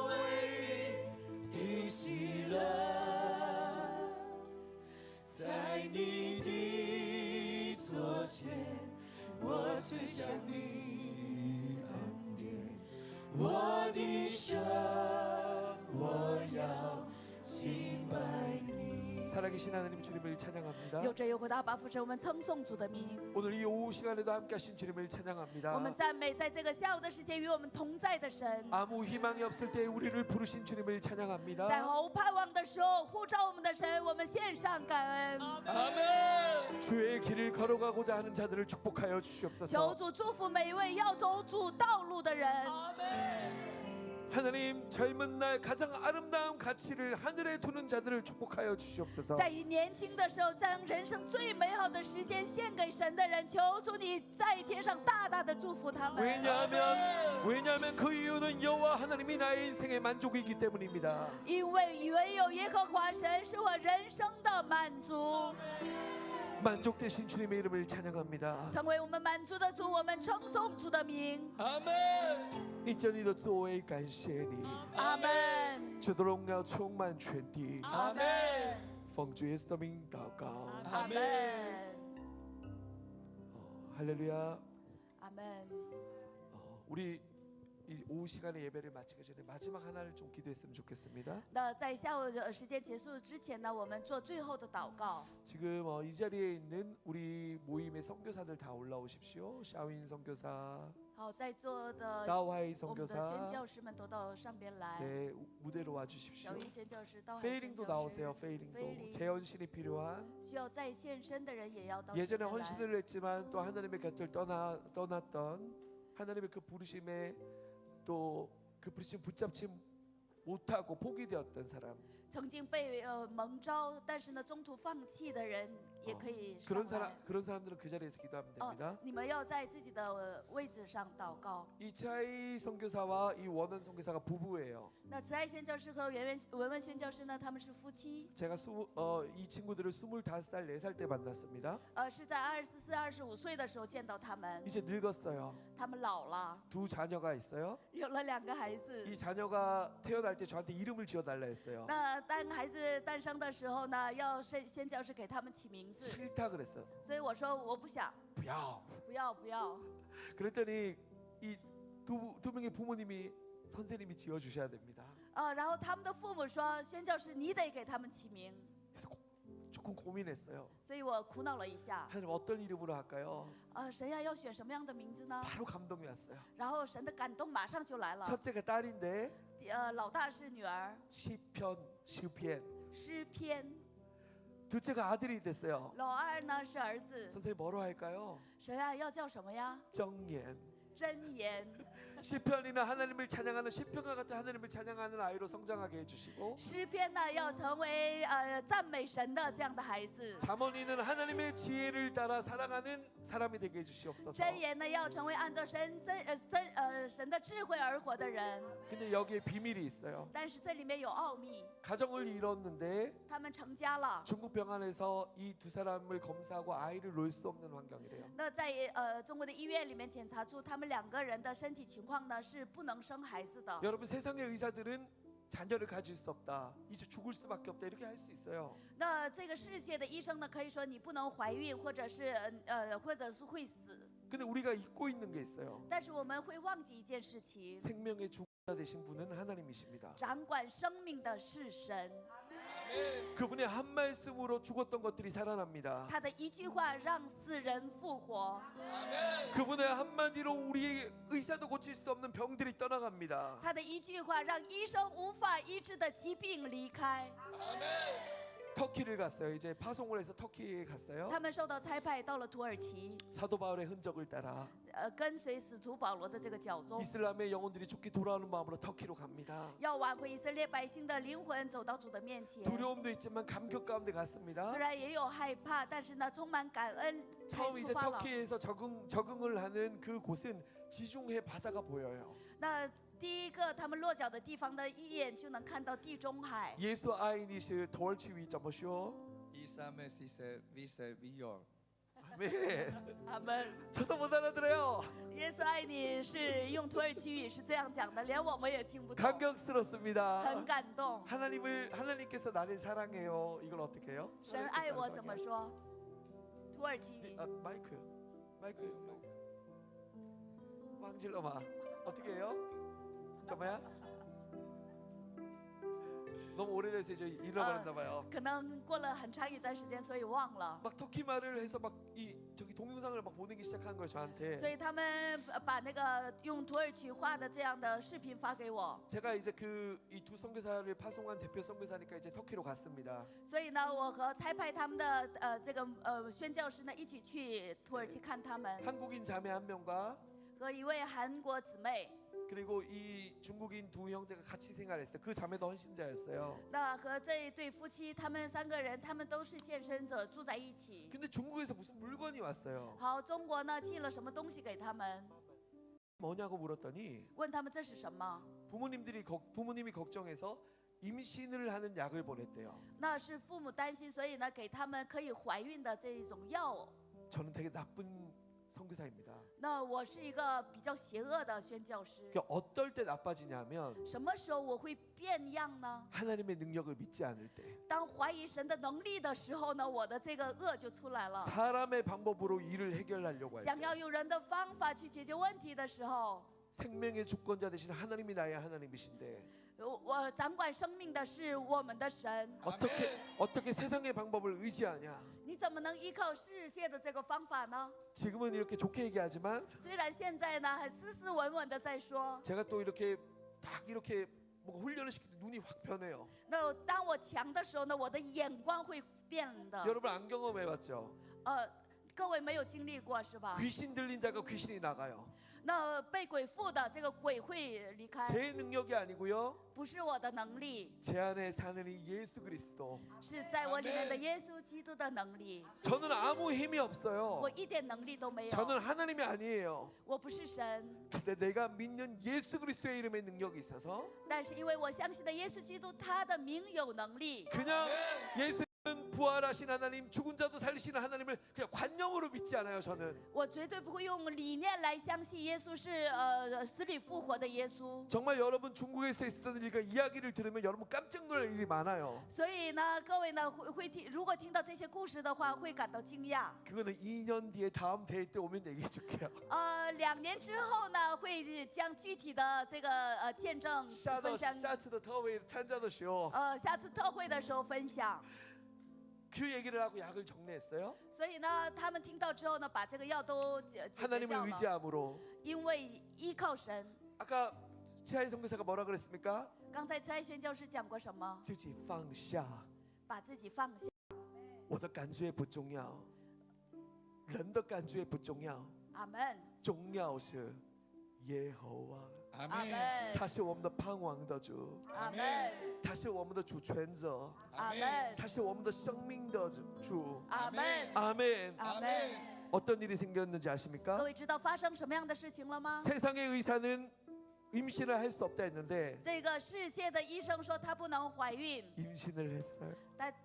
唯一的喜乐，在你的左前，我思想你恩典，我的神，我要敬拜你。 살아계신 하나님 주님을 찬양합니다. 有着有回答把父神，我们称颂主的名， 오늘 이 오후 시간에도 함께하신 주님을 찬양합니다. 我们赞美在这个下午的时间与我们同在的神， 아무 희망이 없을 때 우리를 부르신 주님을 在 찬양합니다. 毫无盼望的时候呼召我们的神，我们献上感恩， 아멘. 주의 길을 걸어가고자 하는 자들을 축복하여 求 주시옵소서. 主祝福每一位要走主道路的人。 하나님 젊은 날 가장 아름다운 가치를 하늘에 두는 자들을 축복하여 주시옵소서. 在以年轻的时候，将人生最美好的时间献给神的人，求主你在天上大大的祝福他们。 왜냐하면 그 이유는 여호와 하나님이 나의 인생의 만족이기 때문입니다. 因为唯有耶和华神是我人生的满足， 만족되신 주님의 이름을 찬양합니다. 成为我们满足的主，我们称颂主的名。 아멘. 一真理的作为感谢你，阿门，主的荣耀充满全地。阿门，奉主耶稣的名祷告，阿门， 할렐루야. 阿门。 우리 이 오후 시간에 예배를 마치기 전에 마지막 하나를 좀 기도했으면 좋겠습니다. 那在下午的时间结束之前呢，我们做最后的祷告。 지금 이 자리에 있는 우리 모임의 선교사들 다 올라오십시오. 샤윈 선교사, 好，在座的 다와이 我们的宣 선교사, 教师们都到上边来。 네 무대로 와주십시오. 小云宣教师、道海宣 페이링도 教 나오세요. 师， 페이링도 페이링. 재헌신이 필요한 需要在现身的人也要到 예전에 前面来。 헌신을 했지만 또 하나님의 곁을 떠났던 하나님의 그 부르심에 또 그 부르심 붙잡지 못하고 포기되었던 사람 曾经被蒙召，但是呢中途放弃的人也可以上 그런 来。 그런 사람들은 그 자리에서 기도하면 됩니다. 你们要在自己的位置上祷告。 이차이 선교사와 이 원원 선교사가 부부예요. 那慈爱宣教师和文文宣教师呢，他们是夫妻。 제가 이 친구들을 25살, 4살 때 만났습니다. 是在24、25岁的时候见到他们， 이제 늙었어요. 他们老了， 두 자녀가 있어요. 有了2个孩子。 이 자녀가 태어날 때 저한테 이름을 지어달라 했어요. 那当孩子诞生的时候呢，要宣教师给他们起名字， 싫다 그랬어요. 所以我说我不想， 부야. 不要不要。 그랬더니 이 두 명의 부모님이 선생님이 지어주셔야 됩니다. 然后他们的父母说，宣教师你得给他们起名， 그래서 조금 고민했어요. 所以我苦恼了一下。 하나님 어떤 이름으로 할까요? 神呀，要选什么样的名字呢？ 바로 감동이 왔어요. 然后神的感动马上就来了。 첫째가 딸인데 老大是女儿， 시편. 诗篇； 둘째가 아들이 됐어요. 老二呢是儿子。 선생님 뭐로 할까요? 神呀，要叫什么呀？ 정言. 箴言。 시편이나 하나님을 찬양하는 시편과 같은 하나님을 찬양하는 아이로 성장하게 해주시고 诗篇呢要成为赞美神的这样的孩子。 잠언이는 하나님의 지혜를 따라 살아가는 사람이 되게 해주시옵소서. 箴言呢要成为按照神的智慧而活的人。 근데 여기에 비밀이 있어요. 但是这里面有奥秘， 가정을 이뤘는데 他们成家了。 중국 병원에서 이 두 사람을 검사하고 아이를 놓을 수 없는 환경이래요. 那在中国的医院里面检查出他们2个人的身体情况呢是不能生孩子的。 여러분 세상의 의사들은 자녀를 가질 수 없다. 이제 죽을 수밖에 없다. 이렇게 할 수 있어요. 那这个世界的医生呢可以说你不能怀孕，或者是会死。 근데 우리가 잊고 있는 게 있어요. 但是我们会忘记一件事情， 생명의 주관자 되신 분은 하나님이십니다. 掌管生命的是神。 그분의 한 말씀으로 죽었던 것들이 살아납니다. 他的一句话让死人复活， 그분의 한마디로 우리 의사도 고칠 수 없는 병들이 떠나갑니다. 他的一句话让医生无法医治的疾病离开。 터키를 갔어요. 이제 파송을 해서 터키에 갔어요. 他们受到差派到了土耳其， 사도 바울의 흔적을 따라 跟随使徒保罗的这个脚踪， 이슬람의 영혼들이 죽기 돌아오는 마음으로 터키로 갑니다. 要挽回以色列百姓的灵魂走到主的面前。 두려움도 있지만 감격 가운데 갔습니다. 虽然也有害怕，但是呢，充满感恩才 처음 出 이제 发了。 터키에서 적응을 하는 그 곳은 지중해 바다가 보여요. 那第一个他们落脚的地方呢，一眼就能看到地中海。 예수 아이니시 돌치위 점보쇼. 이삼의 시세 위세 위열. 아멘. 阿门。 저도 못 알아들어요. 耶稣爱你是用土耳其语是这样讲的，连我们也听不懂， 감격스럽습니다. 很感动。 하나님께서 나를 사랑해요. 이걸 어떻게 해요? 神爱我怎么说？土耳其语。 마이크. 왕질러마. 어떻게 해요? 잠깐만요. 너무 오래돼서 이제 잃어버렸나 봐요. 可能过了很长一段时间，所以忘了。 막 터키 말을 해서 막 이 저기 동영상을 막 보내기 시작한 거예요 所 저한테. 以他们把那个用土耳其话的这样的视频发给我。 제가 이제 그 이 두 선교사를 파송한 대표 선교사니까 이제 터키로 갔습니다. 所以呢，我和差派他们的这个宣教师呢一起去土耳其看他们， 한국인 자매 한 명과 和一位韩国姊妹。 그리고 이 중국인 두 형제가 같이 생활했어요. 그 자매도 헌신자였어요. 那和这一对夫妻，他们3个人，他们都是献身者，住在一起。 근데 중국에서 무슨 물건이 왔어요. 好，中国呢寄了什么东西给他们？ 뭐냐고 물었더니 问他们这是什么？ 부모님이 걱정해서 임신을 하는 약을 보냈대요. 那是父母担心，所以呢给他们可以怀孕的这一种药。 저는 되게 나쁜 선교사입니다. 那我是一个比较邪恶的宣教师。 그러니까 어떨 때 나빠지냐면 什么时候我会变样呢？ 하나님의 능력을 믿지 않을 때, 当怀疑神的能力的时候呢，我的这个恶就出来了。 사람의 방법으로 일을 해결하려고 할 想 때, 要用人的方法去解决问题的时候， 생명의 주권자 되신 하나님이 나의 하나님이신데 我掌管生命的是我们的神。 어떻게 세상의 방법을 의지하냐? 你怎么能依靠世界的这个方法呢？ 지금은 이렇게 좋게 얘기하지만 虽然现在呢很斯斯文文的在说， 제가 또 이렇게 딱 이렇게 뭔가 훈련을 시킬 때 눈이 확 변해요. 那当我强的时候呢，我的眼光会变的。 여러분 안 경험해봤죠? 各位没有经历过是吧？ 귀신 들린 자가 귀신이 나가요. 那被鬼附的这个鬼会离开， 제 능력이 아니고요. 不是我的能力， 제 안에 사는 이 예수 그리스도. 是在我里面的耶稣基督的能力。 저는 아무 힘이 없어요. 我一点能力都没有， 저는 하나님이 아니에요. 我不是神， 근데 내가 믿는 예수 그리스도의 이름에 능력이 있어서 但是因为我相信的耶稣基督，他的名有能力。 그냥 예수는 부활하신 하나님, 죽은 자도 살리시는 하나님을 그냥 관념으로 믿지 않아요. 저는 我绝对不会用理念来相信耶稣是死里复活的耶稣。 정말 여러분 중국에서 있었던 일과 이야기를 들으면 여러분 깜짝 놀랄 일이 많아요. 所以呢，各位呢会听，如果听到这些故事的话，会感到惊讶。 그거는 2년 뒤에 다음 대회 때 오면 얘기해 줄게요. 2年之后呢，会将具体的这个见证分享。 샤츠도 더웨이 찬자도 쇼. 下次特会的时候分享。 그 얘기를 하고 약을 정리했어요. 所以呢，他们听到之后呢，把这个药都解决 하나님을 掉了， 의지함으로. 因为依靠神。 아까 치아이 선교사가 뭐라 그랬습니까? 刚才蔡宣教师讲过什么？ 自己放下，把自己放下。我的感觉不重要，人的感觉不重要，阿门。重要是耶和华，阿 아멘. 门，他是我们的盼望的主，阿门，他是我们的主权者，阿门，他是我们的生命的主。阿门， 아멘. 阿门。 어떤 일이 생겼는지 各 아십니까? 位知道发生什么样的事情了吗？ 세상의 의사는 임신을 할 수 없다 했는데 这个世界的医生说她不能怀孕， 임신을 했어요.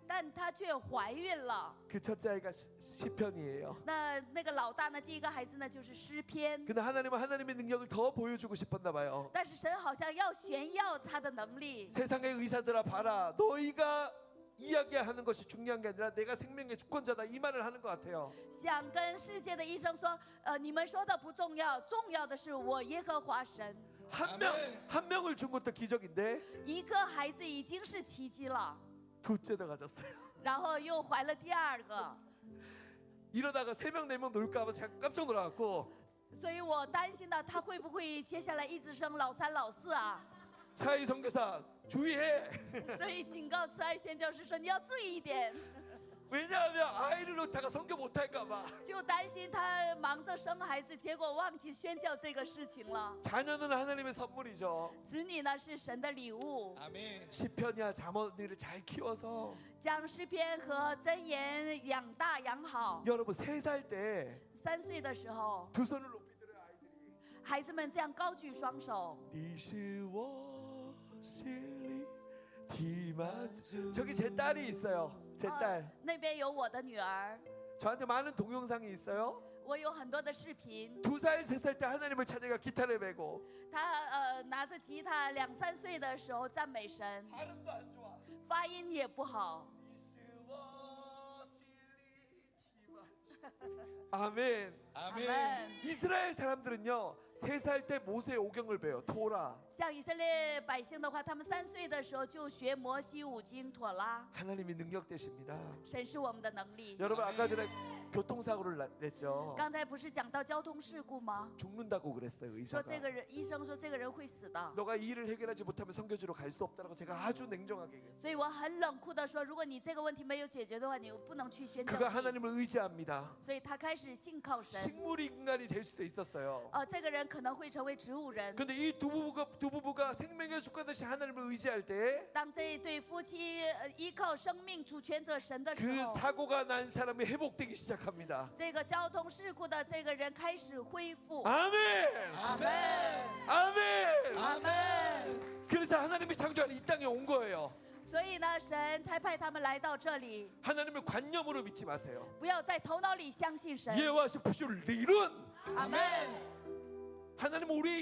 但她却怀孕了。 그 첫째 아이가 시편이에요. 那个老大呢，第一个孩子呢就是诗篇， 근데 하나님은 하나님의 능력을 더 보여주고 싶었나 봐요. 但是神好像要炫耀他的能力。 세상의 의사들아 봐라, 너희가 이야기하는 것이 중요한 게 아니라 내가 생명의 주권자다 이 말을 하는 것 같아요. 想跟世界的医生说，你们说的不重要，重要的是我耶和华神。 한 명을 준 것도 기적인데 一个孩子已经是奇迹了， 둘째도 가졌어요. 然后又怀了第二个， 이러다가 3명 4명 놀까봐 제가 깜짝 놀라갖고 所以我担心呢，他会不会接下来一直生老三、老四啊？ 차이 선교사 주의해. 所以警告慈爱宣教师说，你要注意一点， 왜냐하면 아이를 놓다가 선교 못할까봐. 就担心他忙着生孩子，结果忘记宣教这个事情了。 자녀는 하나님의 선물이죠. 子女呢是神的礼物， 아멘. 시편이야 자녀들을 잘 키워서 将诗篇和箴言养大养好。 여러분 3살 때 3岁的时候， 두 손을 높이 들어요 아이들이. 孩子们这样高举双手。 你是我心里的满足. 저기 제 딸이 있어요. 제 딸. 那边有我的女儿， 저한테 많은 동영상이 있어요. 我有很多的视频。 2살, 3살 때 하나님을 찾아가 기타를 메고 他拿着吉他，2、3岁的时候赞美神， 발음도 안 좋아. 发音也不好。 아멘. 아멘. 이스라엘 사람들은요 3살 때 모세 오경을 배워 토라. 像以色列百姓的话，他们3岁的时候就学摩西五经妥拉。 하나님이 능력 되십니다. 神是我们的能力。 여러분 아까 전에 교통사고를 냈죠. 刚才不是讲到交通事故吗？ 죽는다고 그랬어요 说 의사가. 这个人，医生说这个人会死的。 너가 이 일을 해결하지 못하면 선교지로 갈 수 없다고 제가 아주 냉정하게 얘기했어요. 所以我很冷酷的说，如果你这个问题没有解决的话，你不能去宣教 그가 地。 하나님을 의지합니다. 所以他开始信靠神。 식물 인간이 될 수도 있었어요. 这个人可能会成为植物人。 근데 이 두 부부가 생명의 주권자시 하나님을 의지할 때 그 当这一对夫妻依靠生命主权者神的时候， 사고가 난 사람이 회복되기 시작합니다. 这个交通事故的这个人开始恢复。 아멘. 아멘. 아멘. 아멘. 그래서 하나님이 창조한 이 땅에 온 거예요. 所以呢，神才派他们来到这里。 하나님을 관념으로 믿지 마세요. 不要在头脑里相信神。 예와 싶으실 이룬. 阿门。 하나님은 우리의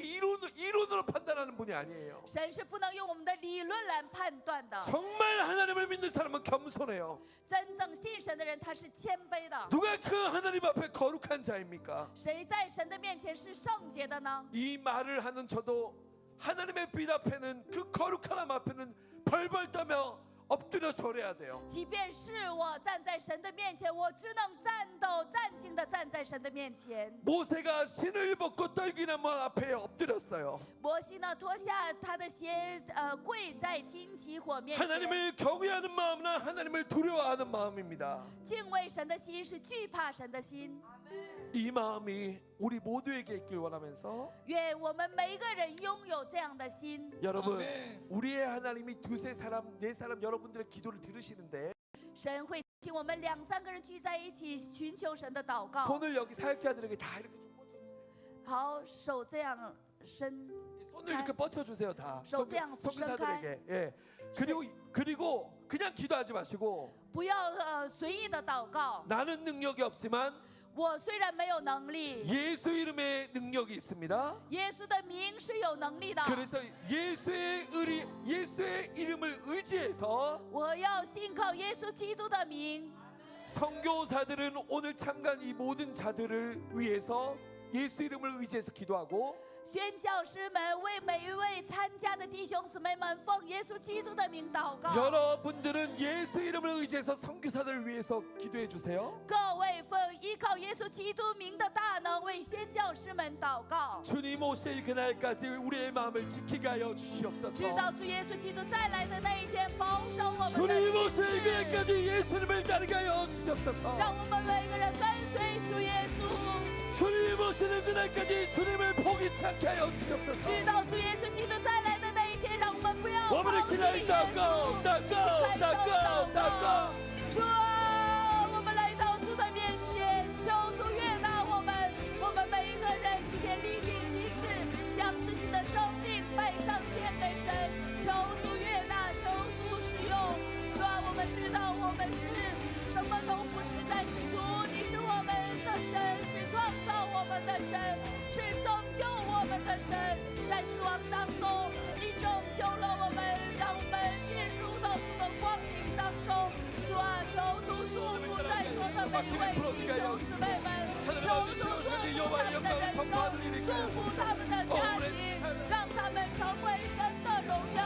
이론으로 판단하는 분이 아니에요. 神是不能用我们的理论来判断的。 정말 하나님을 믿는 사람은 겸손해요. 真正信神的人，他是谦卑的。 누가 그 하나님 앞에 거룩한 자입니까? 谁在神的面前是圣洁的呢？ 이 말을 하는 저도 하나님의 빛 앞에는 그 거룩한 앞에는 벌벌 떠며 엎드려 절해야 돼요. 即便是我站在神的面前，我只能战斗、战兢的站在神的面前。 모세가 신을 벗고 떨기나무 앞에 엎드렸어요. 摩西呢，脱下他的鞋，跪在荆棘火面前。 하나님을 경외하는 마음은 하나님을 두려워하는 마음입니다. 敬畏神的心是惧怕神的心。 이 마음이 우리 모두에게 있길 원하면서 愿我们每一个人拥有这样的心。 여러분 아멘. 우리의 하나님이 2-3사람 4사람 여러분들의 기도를 들으시는데 神会听我们2、3个人聚在一起寻求神的祷告。 손을 여기 사역자들에게 다 이렇게 좀 뻗쳐주세요. 好，手这样伸， 손을 이렇게 뻗쳐주세요 다. 手这样伸开。 선교사들에게. 예. 그리고 그냥 기도하지 마시고 不要随意的祷告。 나는 능력이 없지만 我虽然没有能力， 예수 이름의 능력이 있습니다. 耶稣的名是有能力的。 그래서 예수의 이름을 의지해서 我要信靠耶稣基督的名。 선교사들은 오늘 참가한 이 모든 자들을 위해서 예수 이름을 의지해서 기도하고 宣教师们为每一位参加的弟兄姊妹们奉耶稣基督的名祷告。 여러분들은 예수 이름을 의지해서 선교사들을 위해서 기도해 주세요. 各位奉依靠耶稣基督名的大能为宣教师们祷告， 주님 오실 그날까지 우리의 마음을 지키게 하여 주시옵소서. 直到主耶稣基督再来的那一天，保守我们的 주님 心 오실 智， 그날까지 예수님을 따르게 하여 주시옵소서. 让我们每个人跟随主耶稣， 주님 오시는 그날까지 주님을 포기치 않게 하여 주시옵소서. 直到主耶稣基督再来的那一天，让我们不要 我们的 抛弃 心来 耶 祷 稣。 告，祷告，祷告，祷告。 主啊，我们来到主的面前，求主悦纳我们每一个人今天立定心志，将自己的生命摆上献给神，求主悦纳，求主使用。主啊，我们知道我们是什么都不是，但是主你是我们的神，是创造我们的神，是拯救我们的神，在死亡当中你拯救了我们，让我们进入到主的光明当中。主啊，求主祝福在座的每一位弟兄姊妹们，求主祝福他们的人生，祝福他们的家庭，让他们成为神的荣耀，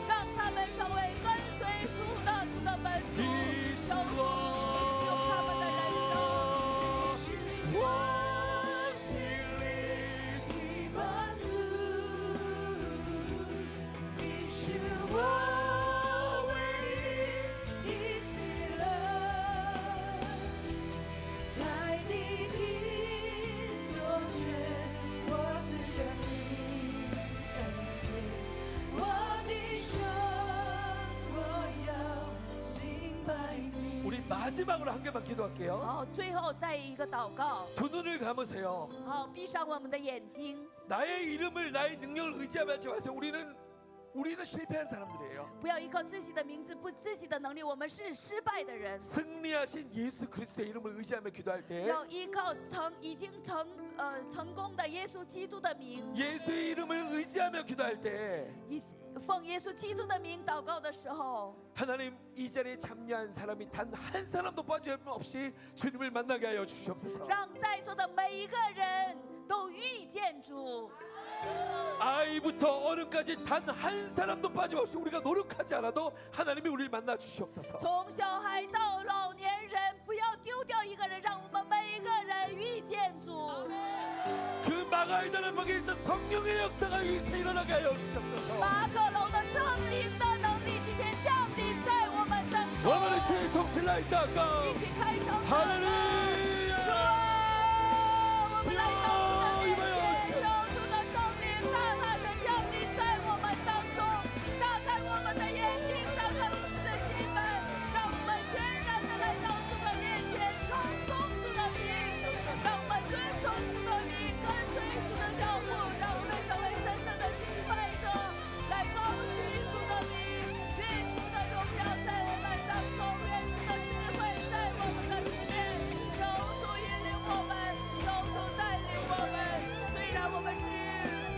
让他们成为跟随主的门徒，求主使用他们的人生。我心里的满足，你是我唯一的喜乐，在你的所选，我只想你恩典，我的生我要敬拜你。 우리 마지막으로 한 개만 기도할게요. 好，最后再一个祷告。 두 눈을 감으세요. 好，闭上我们的眼睛， 나의 이름을 나의 능력을 의지하지 마세요. 우리는 실패한 사람들이에요. 不要依靠自己的名字，不自己的能力，我们是失败的人。 승리하신 예수 그리스도의 이름을 의지하며 기도할 때 要依靠已经成功的耶稣基督的名， 예수의 이름을 의지하며 기도할 때 奉耶稣基督的名祷告的时候， 하나님 이 자리에 참여한 사람이 단 한 사람도 빠짐없이 주님을 만나게 하여 주시옵소서. 让在座的每一个人都遇见主。 아이부터 어른까지 단 한 사람도 빠짐없이 우리가 노력하지 않아도 하나님이 우리를 만나 주시옵소서. 从小孩到老年人，不要丢掉一个人，让我们每一个人遇见主。 그 마가이다는 방에 있던 성령의 역사가 이곳에 일어나게 하여 주시옵소서. 马可楼的圣灵的能力今天降临在我们当中， 我们一起同心来祷告。一起开声祷告。 할렐루야. 主啊，我们来到主的面前，求主的圣灵大大的降临在我们当中，打开我们的眼睛，打开我们的心门，让我们全然的来到主的面前，称颂主的名，让我们尊重主的名，跟随主的脚步，让我们成为真正的敬拜者，来高举主的名，愿主的荣耀在我们当中，愿主的智慧在我们的里面，求主引领我们，求主带领我们。虽然我们是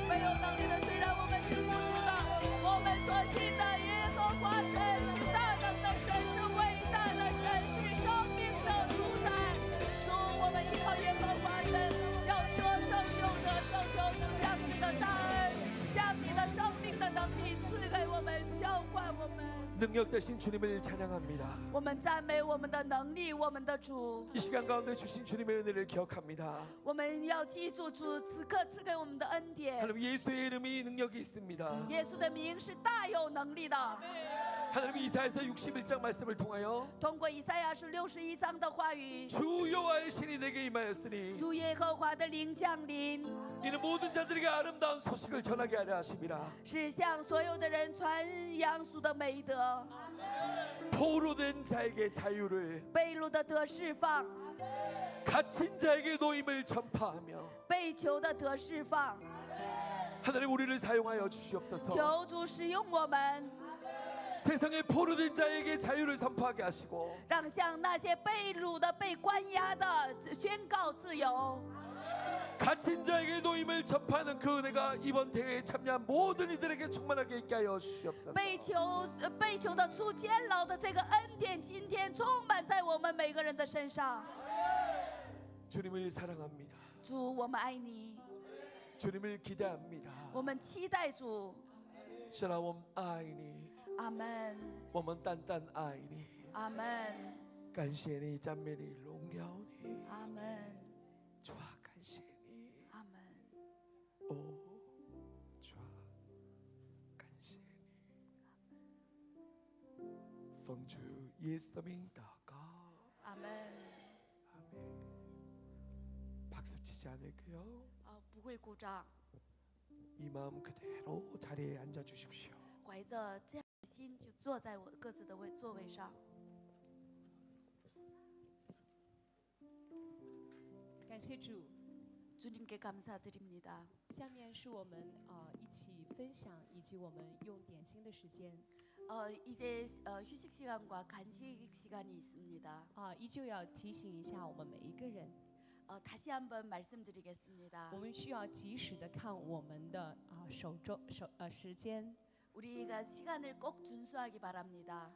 没有能力的，虽然我们是不足的，我们所信的耶和华神是大能的神，是伟大的神，是生命的主宰。主，我们依靠耶和华神，要说胜有得胜，求主将你的大恩，将你的生命的能力赐给我们，浇灌我们。 능력 되신 주님을 찬양합니다. 我们赞美我们的能力，我们的主。 이 시간 가운데 주신 주님의 은혜를 기억합니다. 我们要记住主此刻赐给我们的恩典。 하나님 예수의 이름이 능력이 있습니다. 耶稣的名是大有能力的。 하나님 이사야서 61장 말씀을 통하여 通过以赛亚书61章的话语， 주 여호와의 신이 내게 임하였으니 主耶和华的灵降临， 이는 모든 자들에게 아름다운 소식을 전하게 하려 하심이라. 是向所有的人传扬主的美德， 포로된 자에게 자유를 被掳的得释放， 갇힌 자에게 노임을 전파하며 被囚的得释放。 하나님 우리를 사용하여 주시옵소서. 求主使用我们， 세상의 포로된 자에게 자유를 선포하게 하시고 让向那些被掳的、被关押的宣告自由。 갇힌 자에게 노임을 전파하는 그 은혜가 이번 대회에 참여한 모든 이들에게 충만하게 있게 하여 주시옵소서. 被囚的、出监牢的这个恩典，今天充满在我们每个人的身上。 주님을 사랑합니다. 主，我们爱你， 주님을 기대합니다. 我们期待主。 샬롬 아이니 阿门， 我们单单爱你 阿门。 感谢你赞美你荣荣耀你，阿门，主啊，感谢你，阿门。哦，主啊，感谢你，奉主耶稣的名祷告， 아멘. 아멘. 박수 치지 않을게요. 不会鼓掌， 이 마음 그대로 자리에 앉아 주십시오. 怀着这样的心就坐在我各自的座位上。感谢主。 주님께 감사드립니다. 下面是我们一起分享以及我们用点心的时间 이제 휴식 시간과 간식 시간이 있습니다. 依旧要提醒一下我们每一个人， 다시 한번 말씀드리겠습니다. 我们需要及时的看我们的时间 우리가 시간을 꼭 준수하기 바랍니다.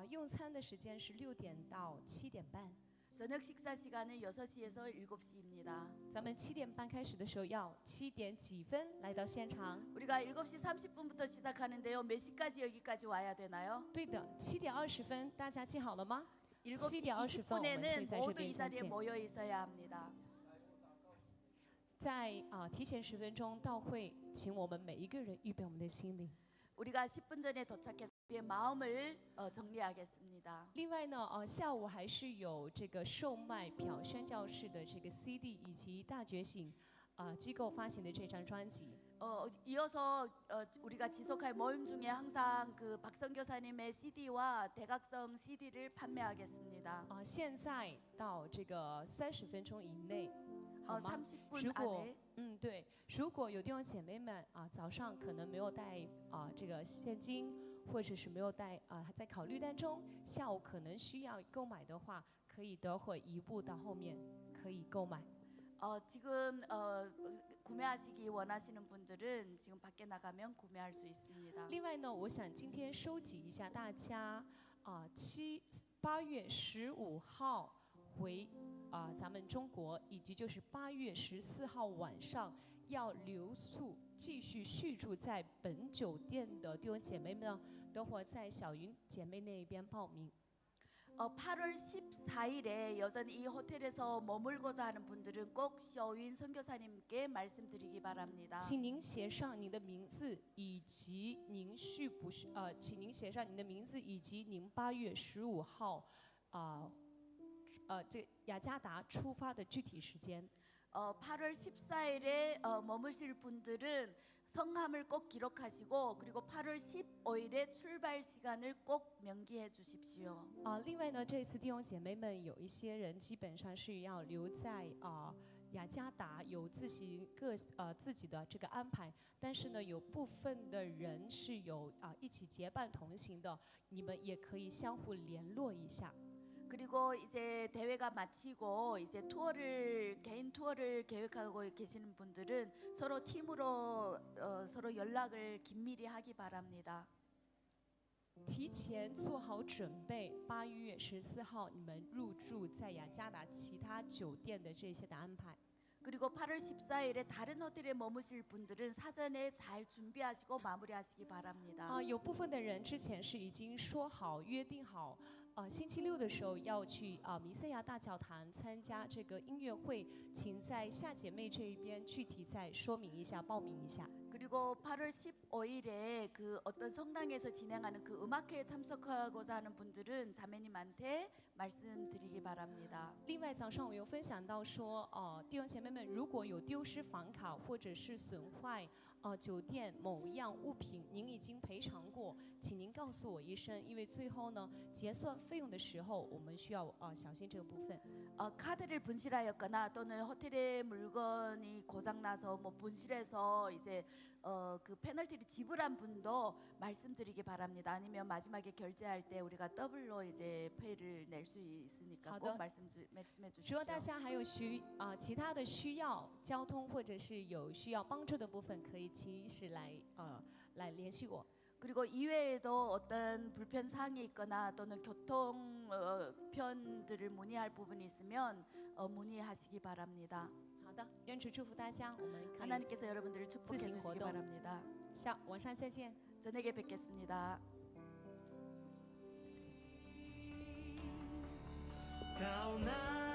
用餐的时间是6点到7点半， 저녁 식사 시간은 6시에서 7시입니다. 咱们7点半开始的时候要7点几分来到现场。 우리가 7시 30분부터 시작하는데요. 몇 시까지 여기까지 와야 되나요? 对的，7点20分，大家记好了吗？ 7시 7点20分我们会 20분에는 在这 모두 边 이 相 자리에 见。 모여 있어야 합니다. 在提前10分钟到会，请我们每一个人预备我们的心灵。 우리가 10분 전에 도착해서 우리의 마음을 정리하겠습니다. 另外呢，下午还是有这个售卖表宣教士的这个 CD 以及大觉醒机构发行的这张专辑。 이어서 우리가 지속할 모임 중에 항상 그 박성 교사님의 CD와 대각성 CD를 판매하겠습니다. 现在到这个30分钟以内，好吗？ 30분 如果 안에 对，如果有弟兄姐妹们早上可能没有带这个现金，或者是没有带还在考虑当中，下午可能需要购买的话，可以等会移步到后面可以购买。 지금 구매하시기 원하시는 분들은 지금 밖에 나가면 구매할 수 있습니다. 另外呢，我想今天收集一下大家8月15号回咱们中国，以及就是8月14号晚上要留宿继续续住在本酒店的弟兄姐妹们呢，等会儿在小云姐妹那边报名。 8월 14일에 여전히 이 호텔에서 머물고자 하는 분들은 꼭 쇼윈 선교사님께 말씀드리기 바랍니다. 请您写上您的名字以及您请您写上您的名字以及您8月15号这雅加达出发的具体时间。 8월 14일에 머무실 분들은 성함을 꼭 기록하시고 그리고 8월 15일에 출발 시간을 꼭 명기해 주십시오. 另外呢，这次弟兄姐妹们有一些人基本上是要留在雅加达，有自己的这个安排，但是呢，有部分的人是有一起结伴同行的，你们也可以相互联络一下。 그리고 이제 대회가 마치고 이제 개인 투어를 계획하고 계시는 분들은 서로 팀으로 서로 연락을 긴밀히 하기 바랍니다. 提前做好准备，8月14号你们入住在雅加达其他酒店的这些的安排。 그리고 8월 14일에 다른 호텔에 머무실 분들은 사전에 잘 준비하시고 마무리하시기 바랍니다. 有部分的人之前是已经说好、约定好，星期6的时候要去弥赛亚大教堂参加这个音乐会，请在夏姐妹这一边具体再说明一下、报名一下。 그리고 8월 15일에 그 어떤 성당에서 진행하는 그 음악회에 참석하고자 하는 분들은 자매님한테 말씀드리기 바랍니다. 另外，早上我有分享到说，弟兄姐妹们如果有丢失房卡或者是损坏酒店某一样物品，您已经赔偿过，请您告诉我一声，因为最后呢结算费用的时候，我们需要小心这个部分。 카드를 분실하였거나 또는 호텔에 물건이 고장나서 뭐 분실해서 이제 그 페널티를 지불한 분도 말씀드리기 바랍니다. 아니면 마지막에 결제할 때 우리가 더블로 이제 페이를 낼 수 있으니까 꼭 말씀해 如 주십시오. 果大家还有其他的需要交通或者是有需要帮助的部分，可以及时来联系我。 그리고 이외에도 어떤 불편 사항이 있거나 또는 교통 편들을 문의할 부분이 있으면 문의하시기 바랍니다. 好的，愿主祝福大家，我们可以 하나님께서 여러분들을 축복해自行 주시기 活动。 바랍니다. 晚上再见。 저녁에 뵙겠습니다. 到那